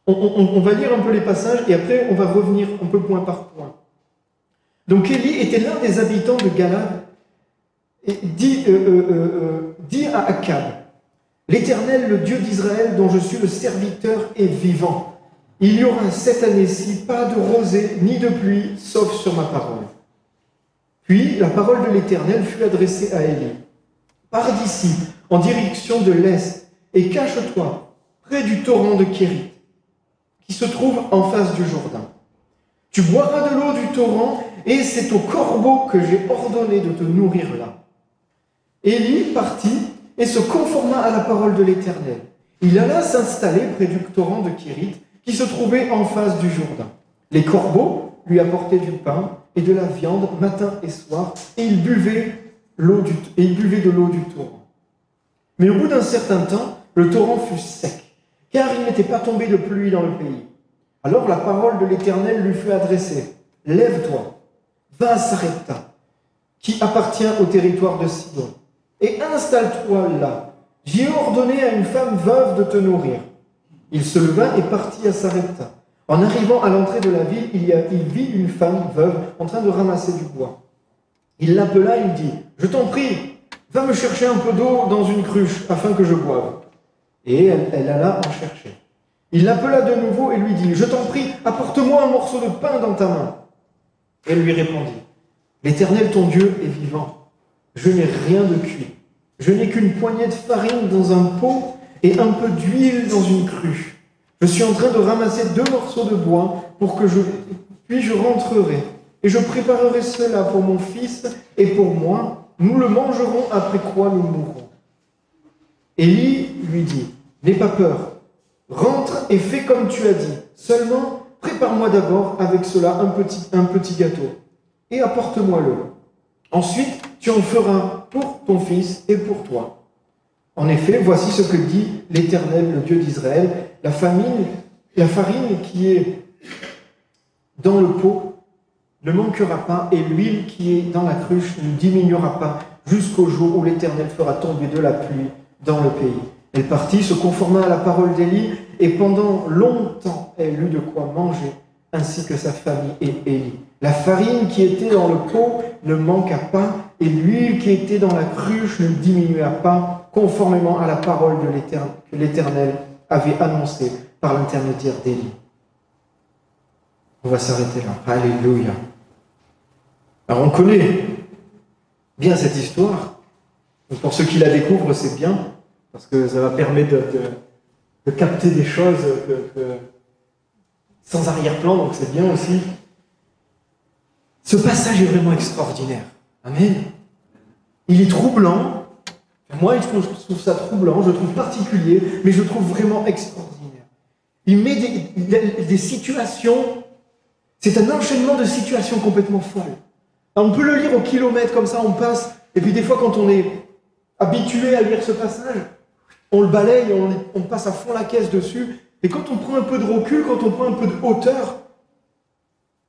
un peu les passages et après on va revenir un peu point par point. Donc Élie était l'un des habitants de Galad et dit à Akab, « L'Éternel, le Dieu d'Israël, dont je suis le serviteur, est vivant. Il y aura cette année-ci pas de rosée ni de pluie, sauf sur ma parole. » Puis la parole de l'Éternel fut adressée à Élie. « Pars d'ici, en direction de l'est, et cache-toi près du torrent de Kérit, qui se trouve en face du Jourdain. Tu boiras de l'eau du torrent, et c'est au corbeau que j'ai ordonné de te nourrir là. » Élie partit et se conforma à la parole de l'Éternel. Il alla s'installer près du torrent de Kérit, qui se trouvait en face du Jourdain. Les corbeaux lui apportaient du pain et de la viande matin et soir, et il buvait de l'eau du torrent. Mais au bout d'un certain temps, le torrent fut sec, car il n'était pas tombé de pluie dans le pays. Alors la parole de l'Éternel lui fut adressée. « Lève-toi, va à Sarepta, qui appartient au territoire de Sidon, et installe-toi là. J'y ai ordonné à une femme veuve de te nourrir. » Il se leva et partit à Sarepta. En arrivant à l'entrée de la ville, il vit une femme veuve en train de ramasser du bois. Il l'appela et lui dit, « Je t'en prie, va me chercher un peu d'eau dans une cruche, afin que je boive. » Et elle alla en chercher. Il l'appela de nouveau et lui dit, « Je t'en prie, apporte-moi un morceau de pain dans ta main. » Elle lui répondit, « L'Éternel ton Dieu est vivant. je n'ai rien de cuit. Je n'ai qu'une poignée de farine dans un pot et un peu d'huile dans une crue. Je suis en train de ramasser 2 morceaux de bois puis je rentrerai. Et je préparerai cela pour mon fils et pour moi. Nous le mangerons, après quoi nous mourrons. Élie lui dit, n'aie pas peur. Rentre et fais comme tu as dit. Seulement, prépare-moi d'abord avec cela un petit gâteau et apporte-moi-le. Ensuite, tu en feras pour ton fils et pour toi. En effet, voici ce que dit l'Éternel, le Dieu d'Israël. La farine qui est dans le pot ne manquera pas et l'huile qui est dans la cruche ne diminuera pas jusqu'au jour où l'Éternel fera tomber de la pluie dans le pays. Elle partit, se conforma à la parole d'Élie, et pendant longtemps, elle eut de quoi manger, ainsi que sa famille et Élie. La farine qui était dans le pot ne manqua pas, et l'huile qui était dans la cruche ne diminua pas, conformément à la parole que l'Éternel avait annoncée par l'intermédiaire d'Élie. On va s'arrêter là. Alléluia. Alors on connaît bien cette histoire. Donc pour ceux qui la découvrent, c'est bien, parce que ça va permettre de capter des choses sans arrière-plan, donc c'est bien aussi. Ce passage est vraiment extraordinaire. Amen. Il est troublant. Moi, je trouve ça troublant, je le trouve particulier, mais je le trouve vraiment extraordinaire. Il met des situations, c'est un enchaînement de situations complètement folles. Alors, on peut le lire au kilomètre comme ça, on passe, et puis des fois quand on est habitué à lire ce passage, on le balaye, on passe à fond la caisse dessus, et quand on prend un peu de recul, quand on prend un peu de hauteur,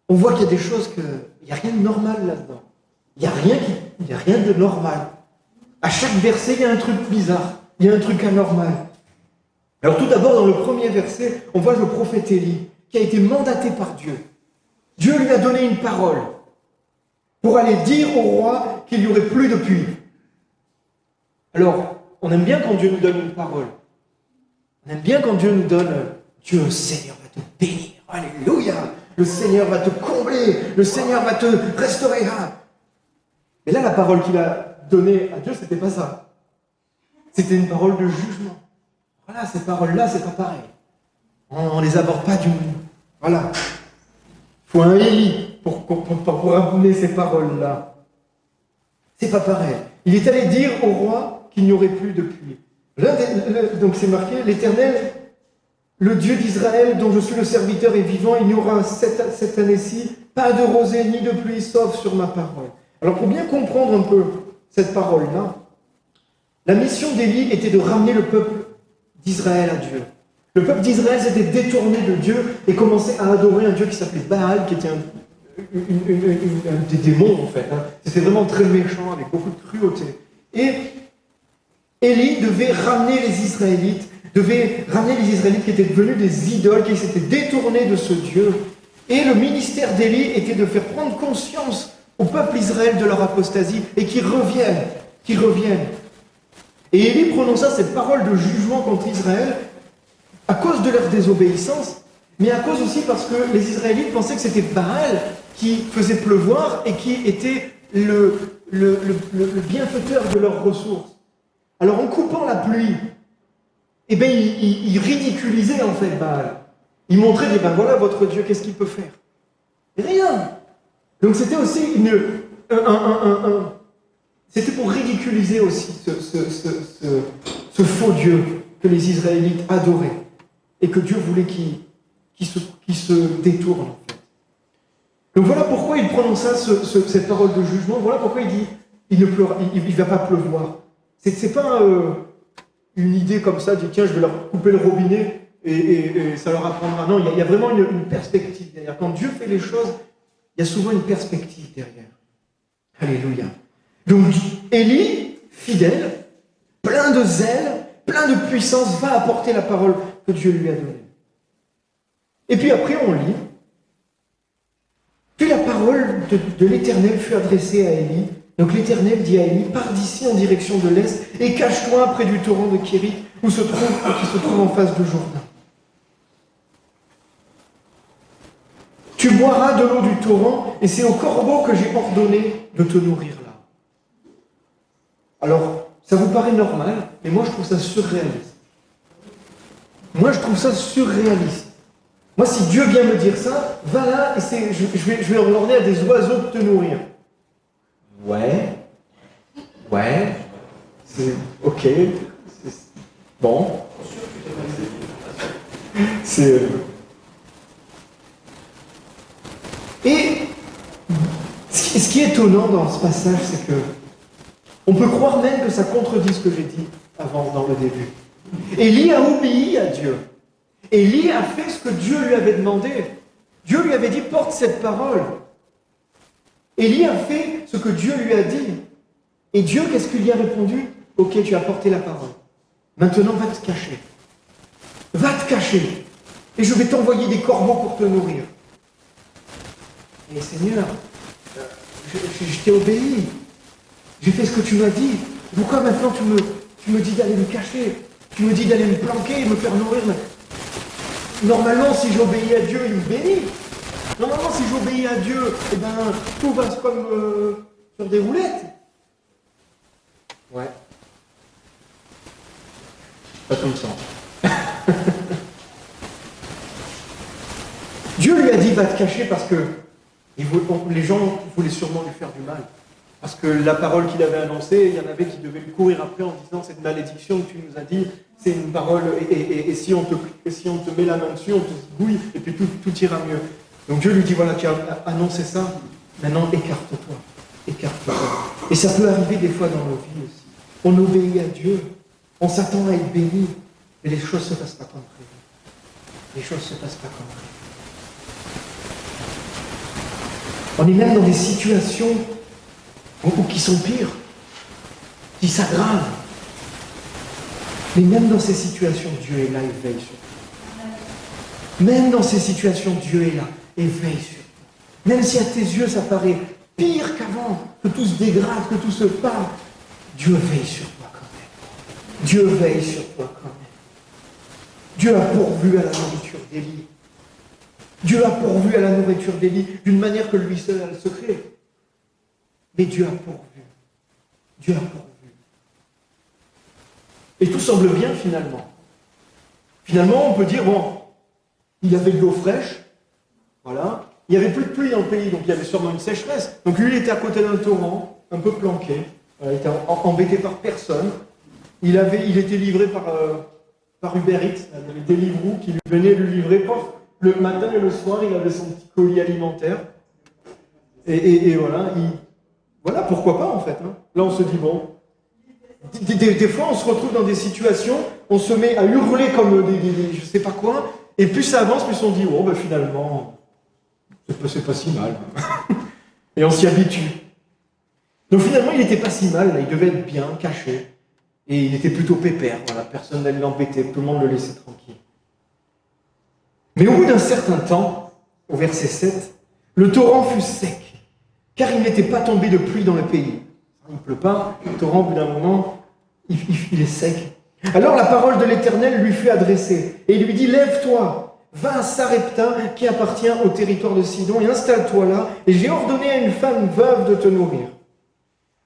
on voit qu'il y a des choses il n'y a rien de normal là-dedans. Il n'y a rien de normal. À chaque verset, il y a un truc bizarre, il y a un truc anormal. Alors tout d'abord, dans le premier verset, on voit le prophète Élie, qui a été mandaté par Dieu. Dieu lui a donné une parole pour aller dire au roi qu'il n'y aurait plus de pluie. Alors, on aime bien quand Dieu nous donne une parole. On aime bien quand Dieu nous donne « Dieu, le Seigneur va te bénir. Alléluia. Le Seigneur va te combler. Le Seigneur va te restaurer. » Mais là, la parole qu'il a donnée à Dieu, c'était pas ça. C'était une parole de jugement. Voilà, ces paroles-là, c'est pas pareil. On les aborde pas du... Voilà. Il faut un Élie pour amener ces paroles-là. C'est pas pareil. Il est allé dire au roi qu'il n'y aurait plus de pluie. Donc c'est marqué, l'Éternel, le Dieu d'Israël, dont je suis le serviteur est vivant, il n'y aura cette année-ci pas de rosée ni de pluie, sauf sur ma parole. Alors pour bien comprendre un peu cette parole-là, la mission d'Élie était de ramener le peuple d'Israël à Dieu. Le peuple d'Israël s'était détourné de Dieu et commençait à adorer un Dieu qui s'appelait Baal, qui était un des démons en fait. C'était vraiment très méchant, avec beaucoup de cruauté. Et Élie devait ramener les Israélites qui étaient devenus des idoles, qui s'étaient détournés de ce Dieu. Et le ministère d'Élie était de faire prendre conscience au peuple Israël de leur apostasie et qu'ils reviennent. Et Élie prononça cette parole de jugement contre Israël à cause de leur désobéissance, mais à cause aussi parce que les Israélites pensaient que c'était Baal qui faisait pleuvoir et qui était le bienfaiteur de leurs ressources. Alors en coupant la pluie, ils ridiculisaient en fait Baal. Ils montraient, voilà votre Dieu, qu'est-ce qu'il peut faire? Rien. Donc c'était aussi c'était pour ridiculiser aussi ce faux Dieu que les Israélites adoraient et que Dieu voulait qu'il se détourne en fait. Donc voilà pourquoi il prononça cette parole de jugement, voilà pourquoi il dit il ne va pas pleuvoir. C'est pas une idée comme ça, tiens je vais leur couper le robinet et ça leur apprendra. Non, il y a vraiment une perspective derrière. Quand Dieu fait les choses, il y a souvent une perspective derrière. Alléluia. Donc Élie, fidèle, plein de zèle, plein de puissance, va apporter la parole que Dieu lui a donnée. Et puis après on lit, puis la parole de l'Éternel fut adressée à Élie. Donc l'Éternel dit à Élie, pars d'ici en direction de l'est et cache-toi près du torrent de Kérit qui se trouve en face de Jourdain. Tu boiras de l'eau du torrent et c'est au corbeau que j'ai ordonné de te nourrir là. Alors, ça vous paraît normal, mais moi je trouve ça surréaliste. Moi je trouve ça surréaliste. Moi si Dieu vient me dire ça, va là et je vais ordonner à des oiseaux de te nourrir. Ouais, c'est ok, c'est bon. C'est... Et ce qui est étonnant dans ce passage, c'est que on peut croire même que ça contredit ce que j'ai dit avant, dans le début. Élie a obéi à Dieu. Élie a fait ce que Dieu lui avait demandé. Dieu lui avait dit, porte cette parole. Élie a fait ce que Dieu lui a dit. Et Dieu, qu'est-ce qu'il lui a répondu? Ok, tu as porté la parole. Maintenant, va te cacher. Va te cacher. Et je vais t'envoyer des corbeaux pour te nourrir. Mais Seigneur, je t'ai obéi. J'ai fait ce que tu m'as dit. Pourquoi maintenant tu me dis d'aller me cacher? Tu me dis d'aller me planquer et me faire nourrir? Normalement, si j'obéis à Dieu, il me bénit. Normalement, si j'obéis à Dieu, eh ben, tout va comme sur des roulettes. Ouais. Pas comme ça. Dieu lui a dit, va te cacher parce que les gens voulaient sûrement lui faire du mal. Parce que la parole qu'il avait annoncée, il y en avait qui devaient lui courir après en disant, cette malédiction que tu nous as dit, c'est une parole, et si on te met la main dessus, on te zigouille, et puis tout ira mieux. Donc Dieu lui dit, voilà, tu as annoncé ça, maintenant écarte-toi. Écarte-toi. Et ça peut arriver des fois dans nos vies aussi. On obéit à Dieu, on s'attend à être béni, mais les choses ne se passent pas comme prévu. Les choses ne se passent pas comme prévu. On est même dans des situations qui sont pires, qui s'aggravent. Mais même dans ces situations, Dieu est là et veille sur toi. Même dans ces situations, Dieu est là et veille sur toi. Même si à tes yeux, ça paraît pire qu'avant, que tout se dégrade, que tout se part, Dieu veille sur toi quand même. Dieu veille sur toi quand même. Dieu a pourvu à la nourriture d'Élie. Dieu a pourvu à la nourriture d'Élie d'une manière que lui seul a le secret. Mais Dieu a pourvu. Dieu a pourvu. Et tout semble bien finalement. Finalement, on peut dire, bon, il y avait de l'eau fraîche, voilà. Il n'y avait plus de pluie dans le pays, donc il y avait sûrement une sécheresse. Donc lui, il était à côté d'un torrent, un peu planqué. Voilà, il était embêté par personne. Il était livré par Uber Eats. Il y avait des Deliveroo qui lui venaient lui livrer. Le matin et le soir, il avait son petit colis alimentaire. Et voilà, voilà, pourquoi pas en fait. Hein. Là, on se dit, bon, des fois, on se retrouve dans des situations, on se met à hurler comme je sais pas quoi, et plus ça avance, plus on dit, oh, ben finalement, c'est pas si mal. Et on s'y habitue. Donc finalement, il n'était pas si mal, là, il devait être bien, caché, et il était plutôt pépère, voilà, personne n'allait l'embêter, tout le monde le laissait tranquille. Mais au bout d'un certain temps, au verset 7, le torrent fut sec, car il n'était pas tombé de pluie dans le pays. Il ne pleut pas, le torrent, au bout d'un moment, il est sec. Alors la parole de l'Éternel lui fut adressée, et il lui dit, lève-toi, va à Sarepta, qui appartient au territoire de Sidon, et installe-toi là, et j'ai ordonné à une femme veuve de te nourrir.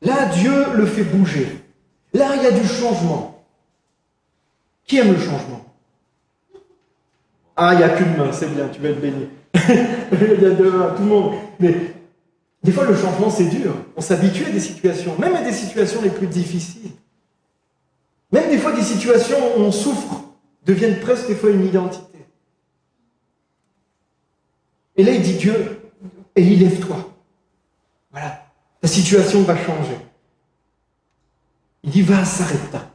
Là, Dieu le fait bouger. Là, il y a du changement. Qui aime le changement? Ah, il n'y a qu'une main, c'est bien, tu vas être béni. Il y a deux mains, tout le monde. Mais des fois, le changement, c'est dur. On s'habitue à des situations, même à des situations les plus difficiles. Même des fois, des situations où on souffre deviennent presque des fois une identité. Et là, il dit Dieu, Élie, lève-toi. Voilà, la situation va changer. Il dit, va à Sarepta.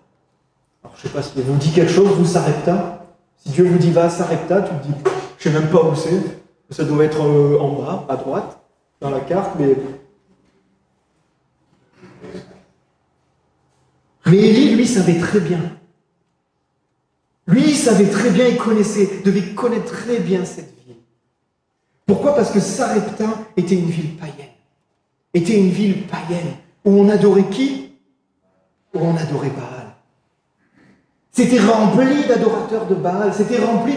Alors, je ne sais pas si il vous dit quelque chose, vous, Sarepta. Si Dieu vous dit, va à Sarepta, tu te dis, je ne sais même pas où c'est. Ça doit être en bas, à droite, dans la carte, mais Élie, lui, savait très bien. Lui, il savait très bien, il devait connaître très bien cette ville. Pourquoi? Parce que Sarepta était une ville païenne. Était une ville païenne, où on adorait qui? Où on adorait Baal. C'était rempli d'adorateurs de Baal, c'était rempli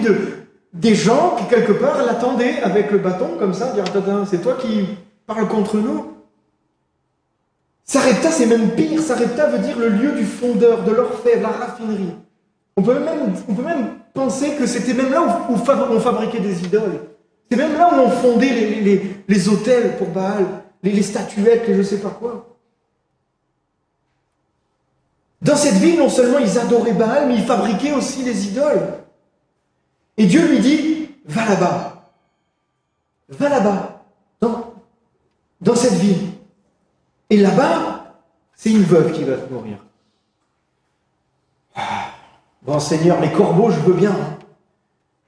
des gens qui, quelque part, l'attendaient avec le bâton, comme ça, dire, c'est toi qui parles contre nous. Sarepta, c'est même pire. Sarepta veut dire le lieu du fondeur, de l'orfèvre, la raffinerie. On peut même penser que c'était même là où on fabriquait des idoles. C'est même là où on fondait les autels pour Baal, les statuettes, les je ne sais pas quoi. Dans cette ville, non seulement ils adoraient Baal, mais ils fabriquaient aussi des idoles. Et Dieu lui dit, va là-bas. Va là-bas, dans cette ville. Et là-bas, c'est une veuve qui va te nourrir. Bon Seigneur, les corbeaux, je veux bien.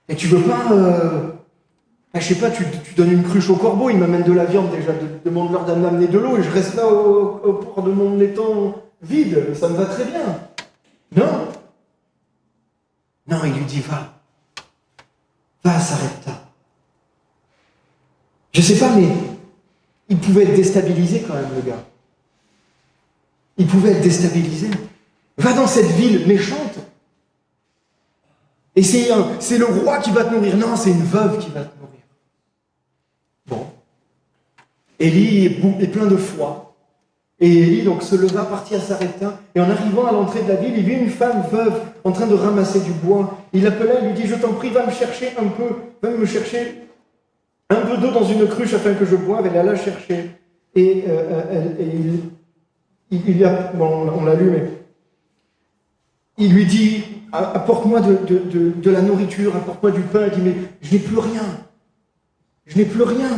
Et tu veux pas... je sais pas, tu donnes une cruche aux corbeaux, ils m'amènent de la viande déjà, demande-leur d'amener de l'eau, et je reste là au port de mon étang vide, ça me va très bien. Non. Non, il lui dit, va. Va à Sarepta. Je sais pas, mais il pouvait être déstabilisé quand même, le gars. Il pouvait être déstabilisé. Va dans cette ville méchante. Et c'est le roi qui va te nourrir. Non, c'est une veuve qui va te nourrir. Bon. Élie est plein de foi. Et Élie donc se leva, partit à Sarepta. Et en arrivant à l'entrée de la ville, il vit une femme veuve en train de ramasser du bois. Il l'appela et lui dit, je t'en prie, va me chercher un peu. Va me chercher un peu d'eau dans une cruche afin que je boive. Elle alla chercher. Et on l'a lu, mais il lui dit, apporte-moi de la nourriture, apporte-moi du pain. Il dit, mais je n'ai plus rien. Je n'ai plus rien.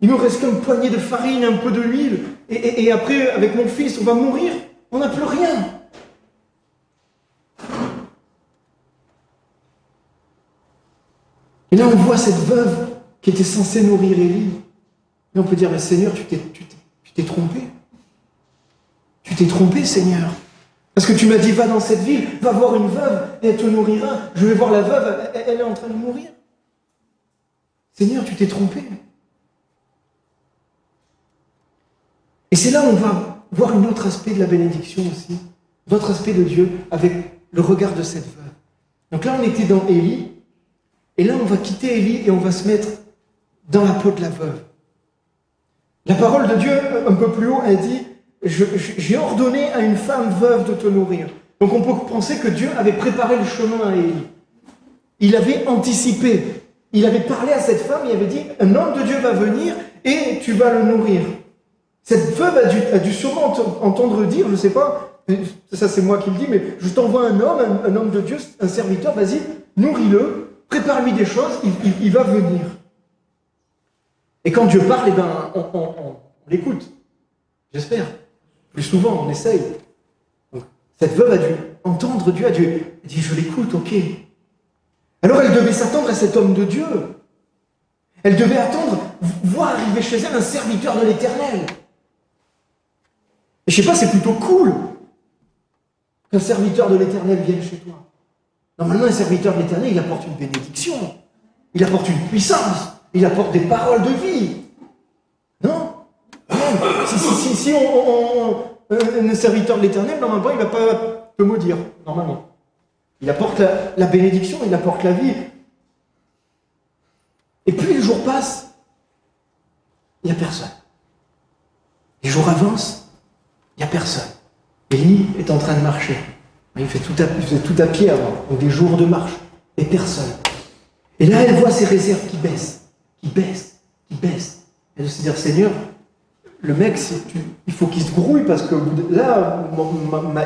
Il nous reste qu'une poignée de farine, un peu de l'huile. Et après, avec mon fils, on va mourir. On n'a plus rien. Et là, on voit cette veuve qui était censée nourrir Élie. Et on peut dire, mais Seigneur, tu t'es trompé. Tu t'es trompé, Seigneur. Parce que tu m'as dit, va dans cette ville, va voir une veuve et elle te nourrira. Je vais voir la veuve, elle est en train de mourir. Seigneur, tu t'es trompé. Et c'est là où on va voir un autre aspect de la bénédiction aussi, d'autres aspects de Dieu avec le regard de cette veuve. Donc là, on était dans Élie, et là, on va quitter Élie et on va se mettre dans la peau de la veuve. La parole de Dieu, un peu plus haut, elle dit, j'ai ordonné à une femme veuve de te nourrir. Donc on peut penser que Dieu avait préparé le chemin à Élie. Il avait anticipé. Il avait parlé à cette femme, il avait dit, un homme de Dieu va venir et tu vas le nourrir. Cette veuve a dû sûrement entendre dire, je ne sais pas, ça c'est moi qui le dis, mais je t'envoie un homme de Dieu, un serviteur, vas-y, nourris-le, prépare-lui des choses, il va venir. Et quand Dieu parle, eh ben, on l'écoute. J'espère. Plus souvent, on essaye. Donc, cette veuve a dû entendre Dieu, elle dit, je l'écoute, ok. Alors elle devait s'attendre à cet homme de Dieu. Elle devait attendre, voir arriver chez elle un serviteur de l'Éternel. Et je sais pas, c'est plutôt cool qu'un serviteur de l'Éternel vienne chez toi. Normalement, un serviteur de l'Éternel, il apporte une bénédiction, il apporte une puissance, il apporte des paroles de vie. Non? Si un serviteur de l'Éternel, normalement, il ne va pas te maudire, normalement. Il apporte la bénédiction, il apporte la vie. Et plus les jours passent, il n'y a personne. Les jours avancent, il n'y a personne. Élie est en train de marcher. Il faisait tout à pied avant, donc des jours de marche, et personne. Et là, elle voit ses réserves qui baissent, qui baissent, qui baissent. Elle se dit, Seigneur, le mec, il faut qu'il se grouille parce que là,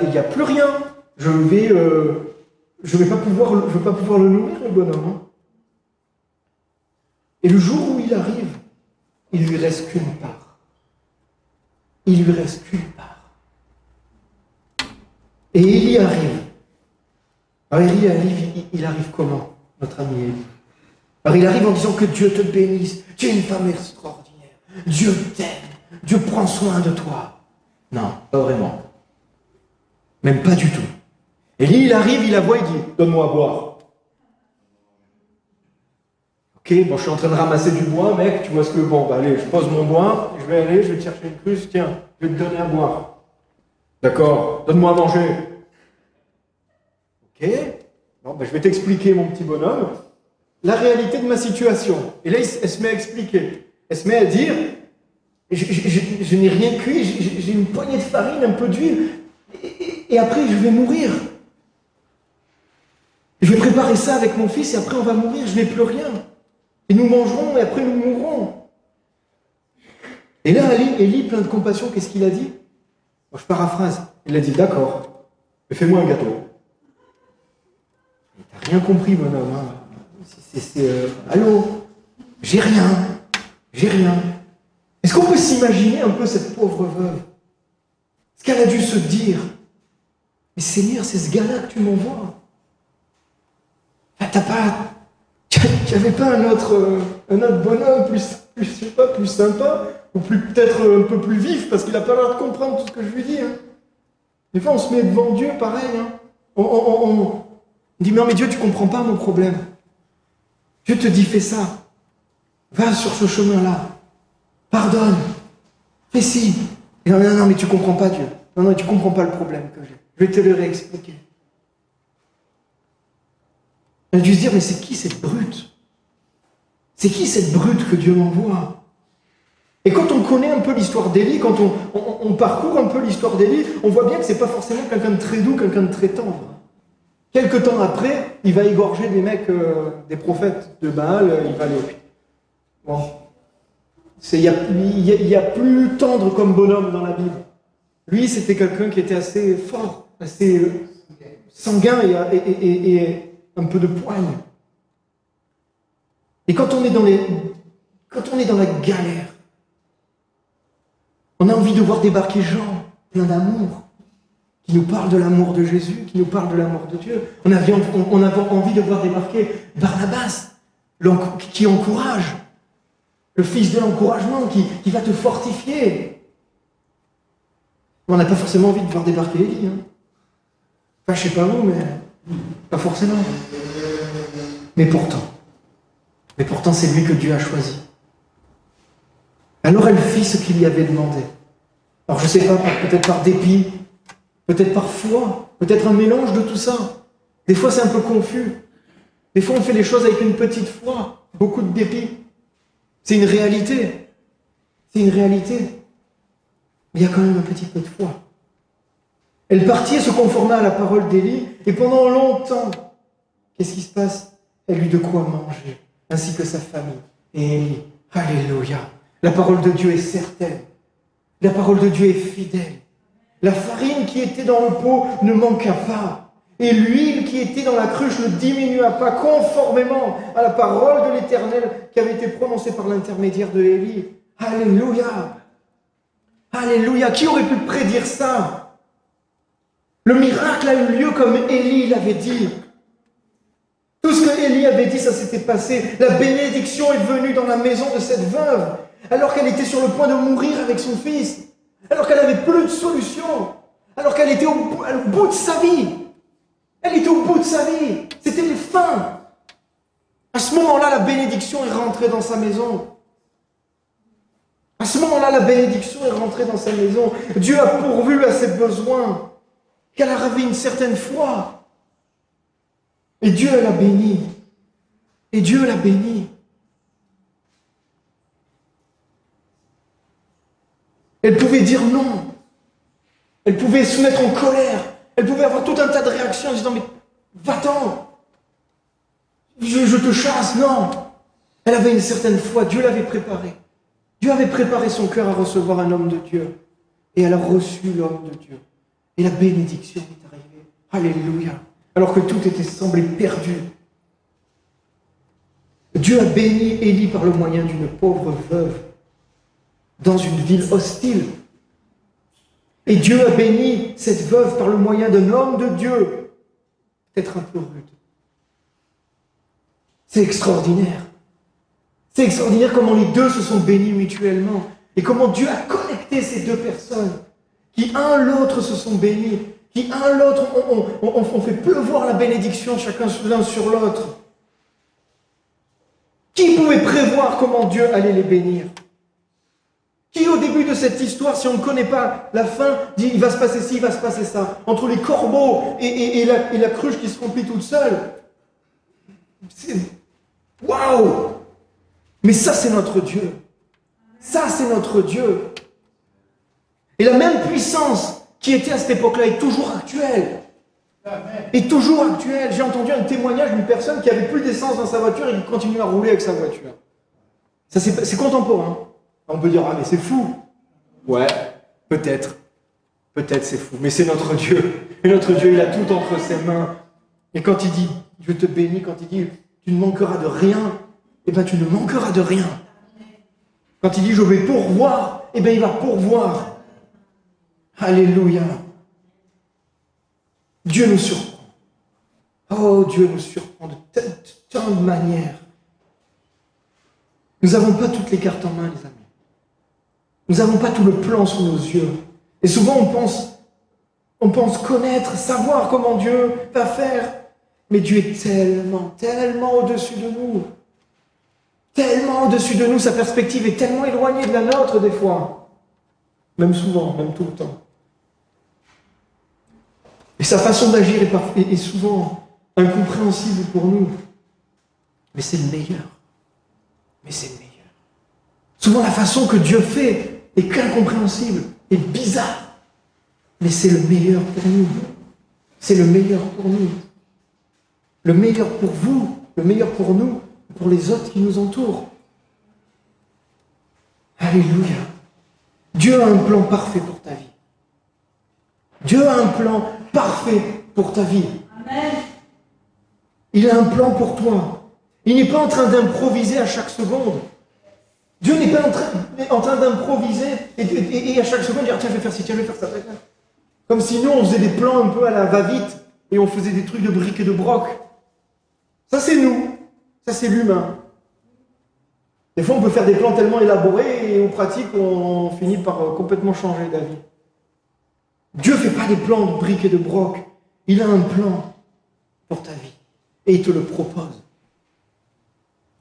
il n'y a plus rien. Je vais pas pouvoir le nourrir, le bonhomme. Hein. Et le jour où il arrive, il lui reste qu'une part. Il lui reste qu'une part. Et Élie arrive. Alors Élie arrive, il arrive comment, notre ami Élie? Alors il arrive en disant que Dieu te bénisse, tu es une femme extraordinaire, Dieu t'aime, Dieu prend soin de toi. Non, pas vraiment. Même pas du tout. Élie, il arrive, il la voit, il dit, donne-moi à boire. Ok, bon, je suis en train de ramasser du bois, mec, tu vois ce que... Bon, bah allez, je pose mon bois, je vais te chercher une cruche, tiens, je vais te donner à boire. D'accord, donne-moi à manger. Ok, bon, bah, je vais t'expliquer, mon petit bonhomme, la réalité de ma situation. Et là, elle se met à expliquer. Elle se met à dire, Je n'ai rien cuit, j'ai une poignée de farine, un peu d'huile, et après je vais mourir. Je vais préparer ça avec mon fils et après on va mourir, je n'ai plus rien. Et nous mangerons et après nous mourrons. Et là, Élie, plein de compassion, qu'est-ce qu'il a dit? Moi, je paraphrase. Il a dit, d'accord, mais fais-moi un gâteau. T'as rien compris, bonhomme. Hein. Allô? J'ai rien. Est-ce qu'on peut s'imaginer un peu cette pauvre veuve? Ce qu'elle a dû se dire. Mais Seigneur, c'est ce gars-là que tu m'envoies. Tu n'avais pas un autre bonhomme plus sympa, ou peut-être un peu plus vif, parce qu'il n'a pas l'air de comprendre tout ce que je lui dis. Hein. Des fois, on se met devant Dieu, pareil. Hein. On dit, non mais Dieu, tu ne comprends pas mon problème. Dieu te dit, fais ça. Va sur ce chemin-là. Pardonne. Fais ci. Et non, mais tu ne comprends pas Dieu. Non, tu ne comprends pas le problème que j'ai. Je vais te le réexpliquer. Elle a dû se dire, mais c'est qui cette brute? C'est qui cette brute que Dieu m'envoie? Et quand on connaît un peu l'histoire d'Élie, quand on parcourt un peu l'histoire d'Élie, on voit bien que c'est pas forcément quelqu'un de très doux, quelqu'un de très tendre. Quelque temps après, il va égorger des mecs, des prophètes de Baal, il va aller. Bon. Il y a plus tendre comme bonhomme dans la Bible. Lui, c'était quelqu'un qui était assez fort, assez sanguin et un peu de poigne. Et quand on est dans la galère, on a envie de voir débarquer Jean, plein d'amour, qui nous parle de l'amour de Jésus, qui nous parle de l'amour de Dieu. On avait envie de voir débarquer Barnabas, qui encourage, le fils de l'encouragement, qui va te fortifier. On n'a pas forcément envie de voir débarquer Élie. Hein. Enfin, je ne sais pas vous, mais pas forcément. Mais pourtant, c'est lui que Dieu a choisi. Alors elle fit ce qu'il lui avait demandé. Alors je ne sais pas, peut-être par dépit, peut-être par foi, peut-être un mélange de tout ça. Des fois c'est un peu confus. Des fois on fait les choses avec une petite foi, beaucoup de dépit. C'est une réalité. C'est une réalité. Mais il y a quand même un petit peu de foi. Elle partit et se conforma à la parole d'Élie, et pendant longtemps, qu'est-ce qui se passe? Elle eut de quoi manger, ainsi que sa famille. Et Élie, alléluia. La parole de Dieu est certaine. La parole de Dieu est fidèle. La farine qui était dans le pot ne manqua pas. Et l'huile qui était dans la cruche ne diminua pas, conformément à la parole de l'Éternel qui avait été prononcée par l'intermédiaire de Élie. Alléluia. Alléluia. Qui aurait pu prédire ça? Le miracle a eu lieu comme Élie l'avait dit. Tout ce que Élie avait dit, ça s'était passé. La bénédiction est venue dans la maison de cette veuve, alors qu'elle était sur le point de mourir avec son fils, alors qu'elle n'avait plus de solution, alors qu'elle était au bout de sa vie. Elle était au bout de sa vie. C'était le fin. À ce moment-là, la bénédiction est rentrée dans sa maison. À ce moment-là, la bénédiction est rentrée dans sa maison. Dieu a pourvu à ses besoins, qu'elle avait une certaine foi. Et Dieu l'a bénie. Et Dieu l'a bénie. Elle pouvait dire non. Elle pouvait se mettre en colère. Elle pouvait avoir tout un tas de réactions en disant, mais va-t'en. Je te chasse. Non. Elle avait une certaine foi. Dieu l'avait préparée. Dieu avait préparé son cœur à recevoir un homme de Dieu. Et elle a reçu l'homme de Dieu. Et la bénédiction est arrivée. Alléluia. Alors que tout était semblé perdu. Dieu a béni Élie par le moyen d'une pauvre veuve dans une ville hostile. Et Dieu a béni cette veuve par le moyen d'un homme de Dieu, peut-être un peu rude. C'est extraordinaire. C'est extraordinaire comment les deux se sont bénis mutuellement et comment Dieu a connecté ces deux personnes qui, un l'autre, se sont bénis. Qui un l'autre, on fait pleuvoir la bénédiction chacun l'un sur l'autre. Qui pouvait prévoir comment Dieu allait les bénir? Qui au début de cette histoire, si on ne connaît pas la fin, dit il va se passer ci, il va se passer ça. Entre les corbeaux et la cruche qui se remplit toute seule. Waouh! Mais ça c'est notre Dieu. Ça, c'est notre Dieu. Et la même puissance qui était à cette époque-là est toujours actuelle. Est toujours actuelle. J'ai entendu un témoignage d'une personne qui avait plus d'essence dans sa voiture et qui continue à rouler avec sa voiture. Ça, c'est contemporain. On peut dire, ah mais c'est fou. Ouais, peut-être. Peut-être c'est fou. Mais c'est notre Dieu. Et notre Dieu, il a tout entre ses mains. Et quand il dit, Dieu te bénit, quand il dit, tu ne manqueras de rien, eh bien tu ne manqueras de rien. Quand il dit, je vais pourvoir, eh bien il va pourvoir. Alléluia. Dieu nous surprend. Oh, Dieu nous surprend de tant de manières. Nous n'avons pas toutes les cartes en main, les amis. Nous n'avons pas tout le plan sous nos yeux. Et souvent, on pense connaître, savoir comment Dieu va faire. Mais Dieu est tellement, tellement au-dessus de nous. Tellement au-dessus de nous, sa perspective est tellement éloignée de la nôtre des fois. Même souvent, même tout le temps. Et sa façon d'agir est souvent incompréhensible pour nous. Mais c'est le meilleur. Mais c'est le meilleur. Souvent la façon que Dieu fait est qu'incompréhensible, est bizarre. Mais c'est le meilleur pour nous. C'est le meilleur pour nous. Le meilleur pour vous, le meilleur pour nous, pour les autres qui nous entourent. Alléluia. Dieu a un plan parfait pour ta vie. Dieu a un plan parfait pour ta vie. Amen. Il a un plan pour toi. Il n'est pas en train d'improviser à chaque seconde. Dieu n'est pas en train d'improviser et à chaque seconde dire tiens je vais faire ci, tiens je vais faire ça. Comme si nous on faisait des plans un peu à la va-vite et on faisait des trucs de briques et de broc. Ça c'est nous. Ça c'est l'humain. Des fois on peut faire des plans tellement élaborés et en pratique on finit par complètement changer d'avis. Dieu ne fait pas des plans de briques et de broc. Il a un plan pour ta vie. Et il te le propose.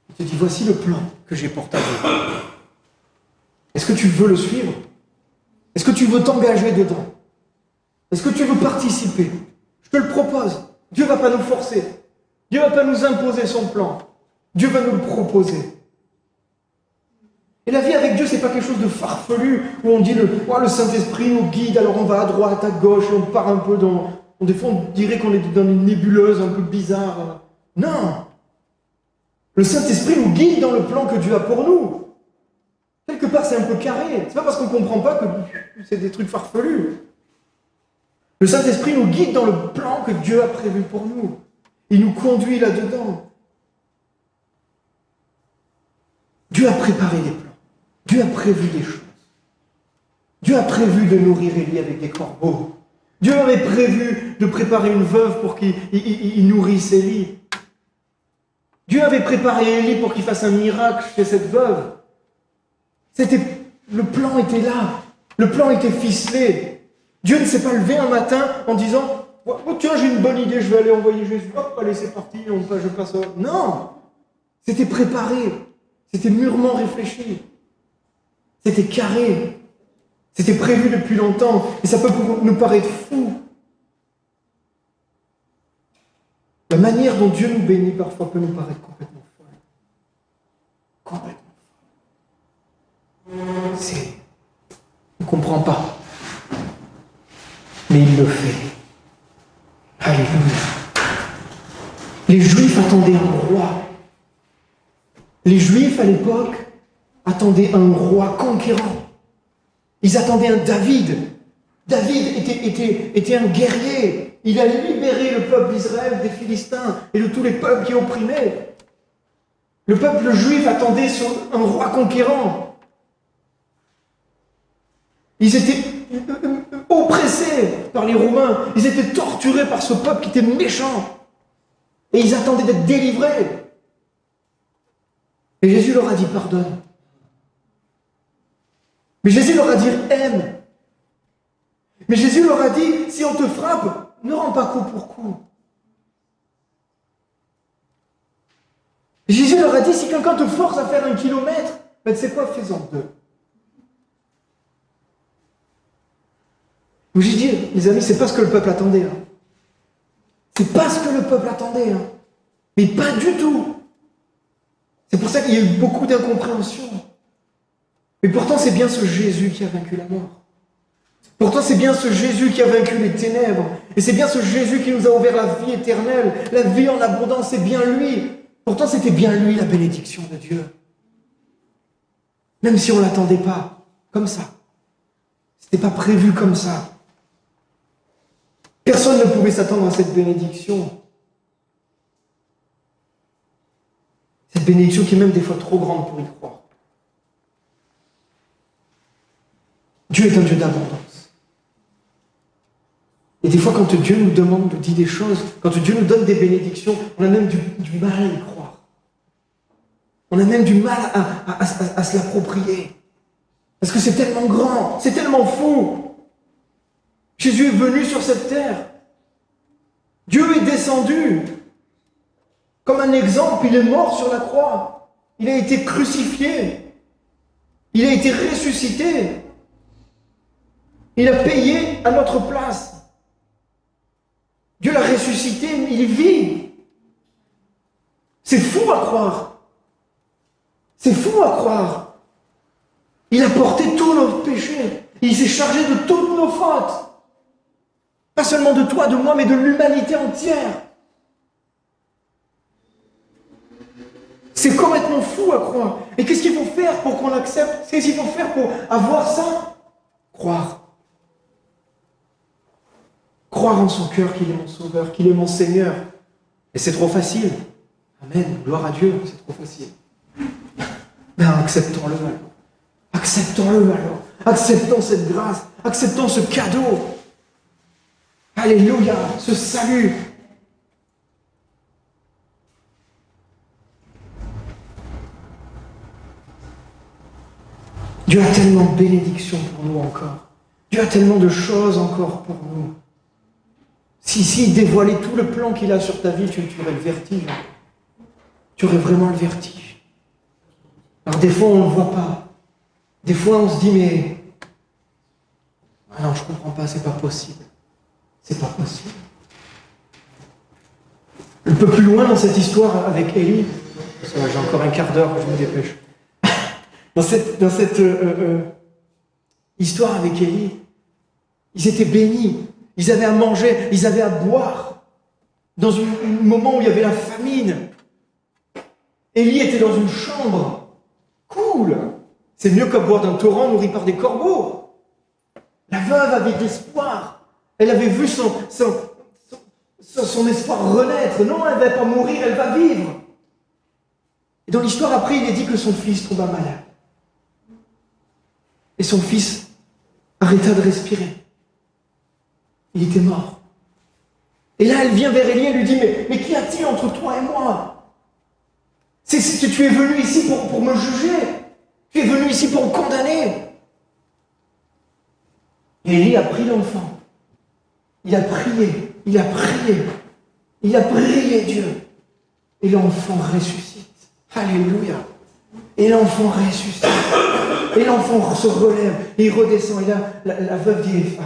Il te dit, voici le plan que j'ai pour ta vie. Est-ce que tu veux le suivre? Est-ce que tu veux t'engager dedans? Est-ce que tu veux participer? Je te le propose. Dieu ne va pas nous forcer. Dieu ne va pas nous imposer son plan. Dieu va nous le proposer. Et la vie avec Dieu, ce n'est pas quelque chose de farfelu où on dit le Saint-Esprit nous guide, alors on va à droite, à gauche, et on part un peu dans... Des fois, on dirait qu'on est dans une nébuleuse un peu bizarre. Non! Le Saint-Esprit nous guide dans le plan que Dieu a pour nous. Quelque part, c'est un peu carré. C'est pas parce qu'on ne comprend pas que c'est des trucs farfelus. Le Saint-Esprit nous guide dans le plan que Dieu a prévu pour nous. Il nous conduit là-dedans. Dieu a préparé des plans. Dieu a prévu des choses. Dieu a prévu de nourrir Élie avec des corbeaux. Dieu avait prévu de préparer une veuve pour qu'il nourrisse Élie. Dieu avait préparé Élie pour qu'il fasse un miracle chez cette veuve. Le plan était là. Le plan était ficelé. Dieu ne s'est pas levé un matin en disant « Oh tiens, j'ai une bonne idée, je vais aller envoyer Jésus. Hop, allez, c'est parti, je passe au... » Non! C'était préparé. C'était mûrement réfléchi. C'était carré. C'était prévu depuis longtemps. Et ça peut nous paraître fou. La manière dont Dieu nous bénit parfois peut nous paraître complètement folle. Complètement folle. On ne comprend pas. Mais il le fait. Alléluia. Les Juifs attendaient un roi. Les Juifs à l'époque attendaient un roi conquérant. Ils attendaient un David. David était un guerrier. Il allait libérer le peuple d'Israël des Philistins et de tous les peuples qui opprimaient. Le peuple juif attendait un roi conquérant. Ils étaient oppressés par les Romains. Ils étaient torturés par ce peuple qui était méchant. Et ils attendaient d'être délivrés. Et Jésus leur a dit pardonne. Mais Jésus leur a dit aime. Mais Jésus leur a dit si on te frappe, ne rends pas coup pour coup. Jésus leur a dit si quelqu'un te force à faire 1 kilomètre, ben tu sais quoi, fais-en 2. Donc j'ai dit, les amis, c'est pas ce que le peuple attendait. Hein. C'est pas ce que le peuple attendait. Hein. Mais pas du tout. C'est pour ça qu'il y a eu beaucoup d'incompréhension. Mais pourtant, c'est bien ce Jésus qui a vaincu la mort. Pourtant, c'est bien ce Jésus qui a vaincu les ténèbres. Et c'est bien ce Jésus qui nous a ouvert la vie éternelle, la vie en abondance. C'est bien lui. Pourtant, c'était bien lui la bénédiction de Dieu. Même si on ne l'attendait pas comme ça. C'était pas prévu comme ça. Personne ne pouvait s'attendre à cette bénédiction. Cette bénédiction qui est même des fois trop grande pour y croire. Dieu est un Dieu d'abondance. Et des fois, quand Dieu nous demande, nous dit des choses, quand Dieu nous donne des bénédictions, on a même du mal à y croire. On a même du mal à se l'approprier. Parce que c'est tellement grand, c'est tellement fou. Jésus est venu sur cette terre. Dieu est descendu. Comme un exemple, il est mort sur la croix. Il a été crucifié. Il a été ressuscité. Il a payé à notre place. Dieu l'a ressuscité, il vit. C'est fou à croire. C'est fou à croire. Il a porté tous nos péchés. Il s'est chargé de toutes nos fautes. Pas seulement de toi, de moi, mais de l'humanité entière. C'est complètement fou à croire. Et qu'est-ce qu'il faut faire pour qu'on accepte? Qu'est-ce qu'il faut faire pour avoir ça? Croire. Croire en son cœur qu'il est mon sauveur, qu'il est mon Seigneur. Et c'est trop facile. Amen. Gloire à Dieu, c'est trop facile. Ben acceptons-le alors. Acceptons-le alors. Acceptons cette grâce. Acceptons ce cadeau. Alléluia, ce salut. Dieu a tellement de bénédictions pour nous encore. Dieu a tellement de choses encore pour nous. Si dévoilait tout le plan qu'il a sur ta vie, tu aurais le vertige. Tu aurais vraiment le vertige. Alors des fois, on ne le voit pas. Des fois, on se dit, mais... Ah non, je ne comprends pas, c'est pas possible. C'est pas possible. Un peu plus loin dans cette histoire avec Élie, j'ai encore un quart d'heure, je me dépêche. Dans cette histoire avec Élie, ils étaient bénis. Ils avaient à manger, ils avaient à boire. Dans un moment où il y avait la famine. Élie était dans une chambre. Cool. C'est mieux qu'à boire d'un torrent nourri par des corbeaux. La veuve avait de l'espoir. Elle avait vu son espoir renaître. Non, elle ne va pas mourir, elle va vivre. Et dans l'histoire, après, il est dit que son fils tomba malade. Et son fils arrêta de respirer. Il était mort. Et là, elle vient vers Élie et lui dit, mais qu'y a-t-il entre toi et moi? C'est que tu es venu ici pour me juger. Tu es venu ici pour me condamner. Et Élie a pris l'enfant. Il a prié. Il a prié. Il a prié Dieu. Et l'enfant ressuscite. Alléluia. Et l'enfant ressuscite. Et l'enfant se relève. Et il redescend. Et là, la veuve dit,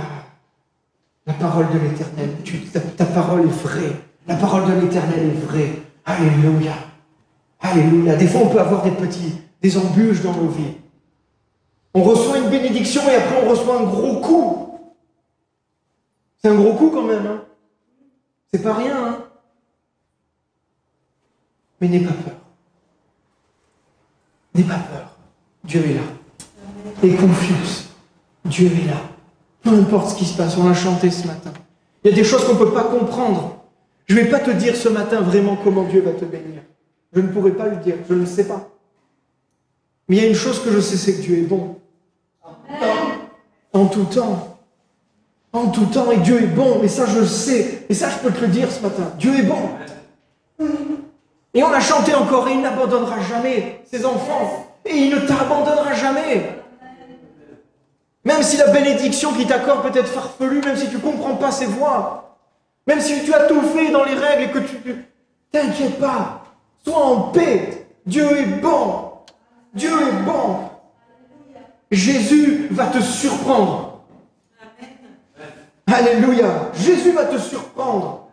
la parole de l'Éternel, ta parole est vraie. La parole de l'Éternel est vraie. Alléluia. Alléluia. Des fois, on peut avoir des embûches dans nos vies. On reçoit une bénédiction et après, on reçoit un gros coup. C'est un gros coup quand même. Hein. C'est pas rien. Hein. Mais n'aie pas peur. N'aie pas peur. Dieu est là. Et confiance. Dieu est là. Peu importe ce qui se passe, on a chanté ce matin. Il y a des choses qu'on ne peut pas comprendre. Je ne vais pas te dire ce matin vraiment comment Dieu va te bénir. Je ne pourrai pas le dire, je ne le sais pas. Mais il y a une chose que je sais, c'est que Dieu est bon. En tout temps. En tout temps, et Dieu est bon. Et ça, je le sais. Et ça, je peux te le dire ce matin. Dieu est bon. Et on a chanté encore, et il n'abandonnera jamais ses enfants. Et il ne t'abandonnera jamais. Même si la bénédiction qu'il t'accorde peut être farfelue, même si tu ne comprends pas ses voies, même si tu as tout fait dans les règles et que tu... T'inquiète pas, sois en paix. Dieu est bon. Dieu est bon. Jésus va te surprendre. Alléluia. Jésus va te surprendre.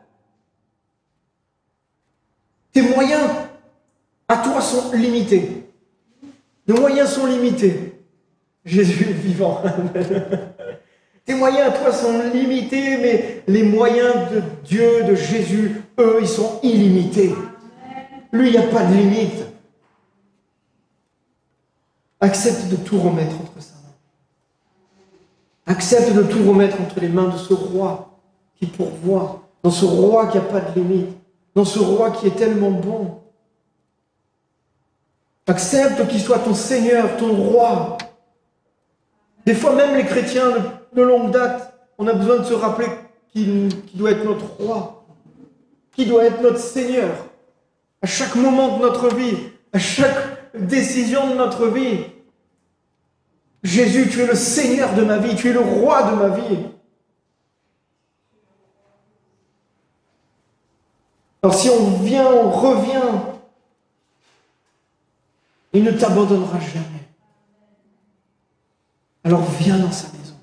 Tes moyens à toi sont limités. Les moyens sont limités. Jésus est vivant. Tes moyens à toi sont limités, mais les moyens de Dieu, de Jésus, eux, ils sont illimités. Lui, il n'y a pas de limite. Accepte de tout remettre entre sa main. Accepte de tout remettre entre les mains de ce roi qui pourvoit, dans ce roi qui n'a pas de limite, dans ce roi qui est tellement bon. Accepte qu'il soit ton Seigneur, ton roi. Des fois, même les chrétiens de longue date, on a besoin de se rappeler qu'il doit être notre roi, qu'il doit être notre Seigneur. À chaque moment de notre vie, à chaque décision de notre vie. Jésus, tu es le Seigneur de ma vie, tu es le roi de ma vie. Alors si on revient, il ne t'abandonnera jamais. Alors viens dans sa maison.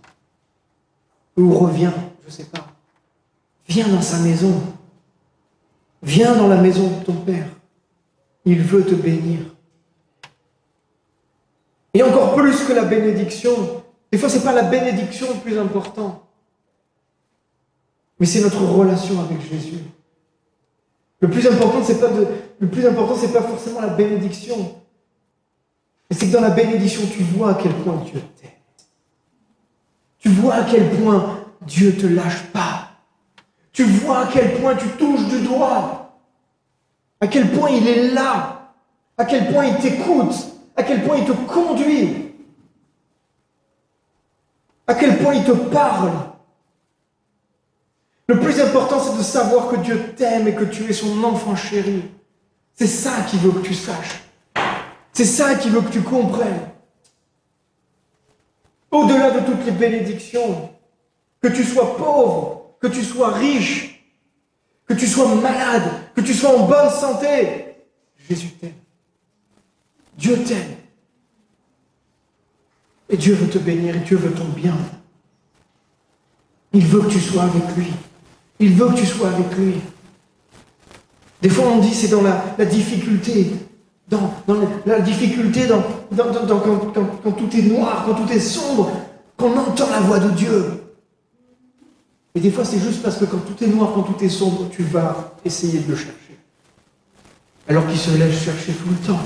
Ou reviens, je ne sais pas. Viens dans sa maison. Viens dans la maison de ton Père. Il veut te bénir. Et encore plus que la bénédiction, des fois ce n'est pas la bénédiction le plus important, mais c'est notre relation avec Jésus. Le plus important, c'est pas forcément la bénédiction, mais c'est que dans la bénédiction, tu vois à quel point Dieu t'aime. Tu vois à quel point Dieu ne te lâche pas. Tu vois à quel point tu touches du doigt. À quel point il est là. À quel point il t'écoute. À quel point il te conduit. À quel point il te parle. Le plus important, c'est de savoir que Dieu t'aime et que tu es son enfant chéri. C'est ça qu'il veut que tu saches. C'est ça qu'il veut que tu comprennes. Au-delà de toutes les bénédictions, que tu sois pauvre, que tu sois riche, que tu sois malade, que tu sois en bonne santé, Jésus t'aime. Dieu t'aime. Et Dieu veut te bénir et Dieu veut ton bien. Il veut que tu sois avec lui. Il veut que tu sois avec lui. Des fois on dit c'est dans la difficulté, dans la difficulté, quand tout est noir, quand tout est sombre, qu'on entend la voix de Dieu. Et des fois c'est juste parce que quand tout est noir, quand tout est sombre, tu vas essayer de le chercher. Alors qu'il se laisse chercher tout le temps.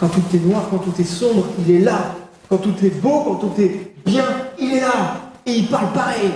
Quand tout est noir, quand tout est sombre, il est là. Quand tout est beau, quand tout est bien, il est là. Et il parle pareil.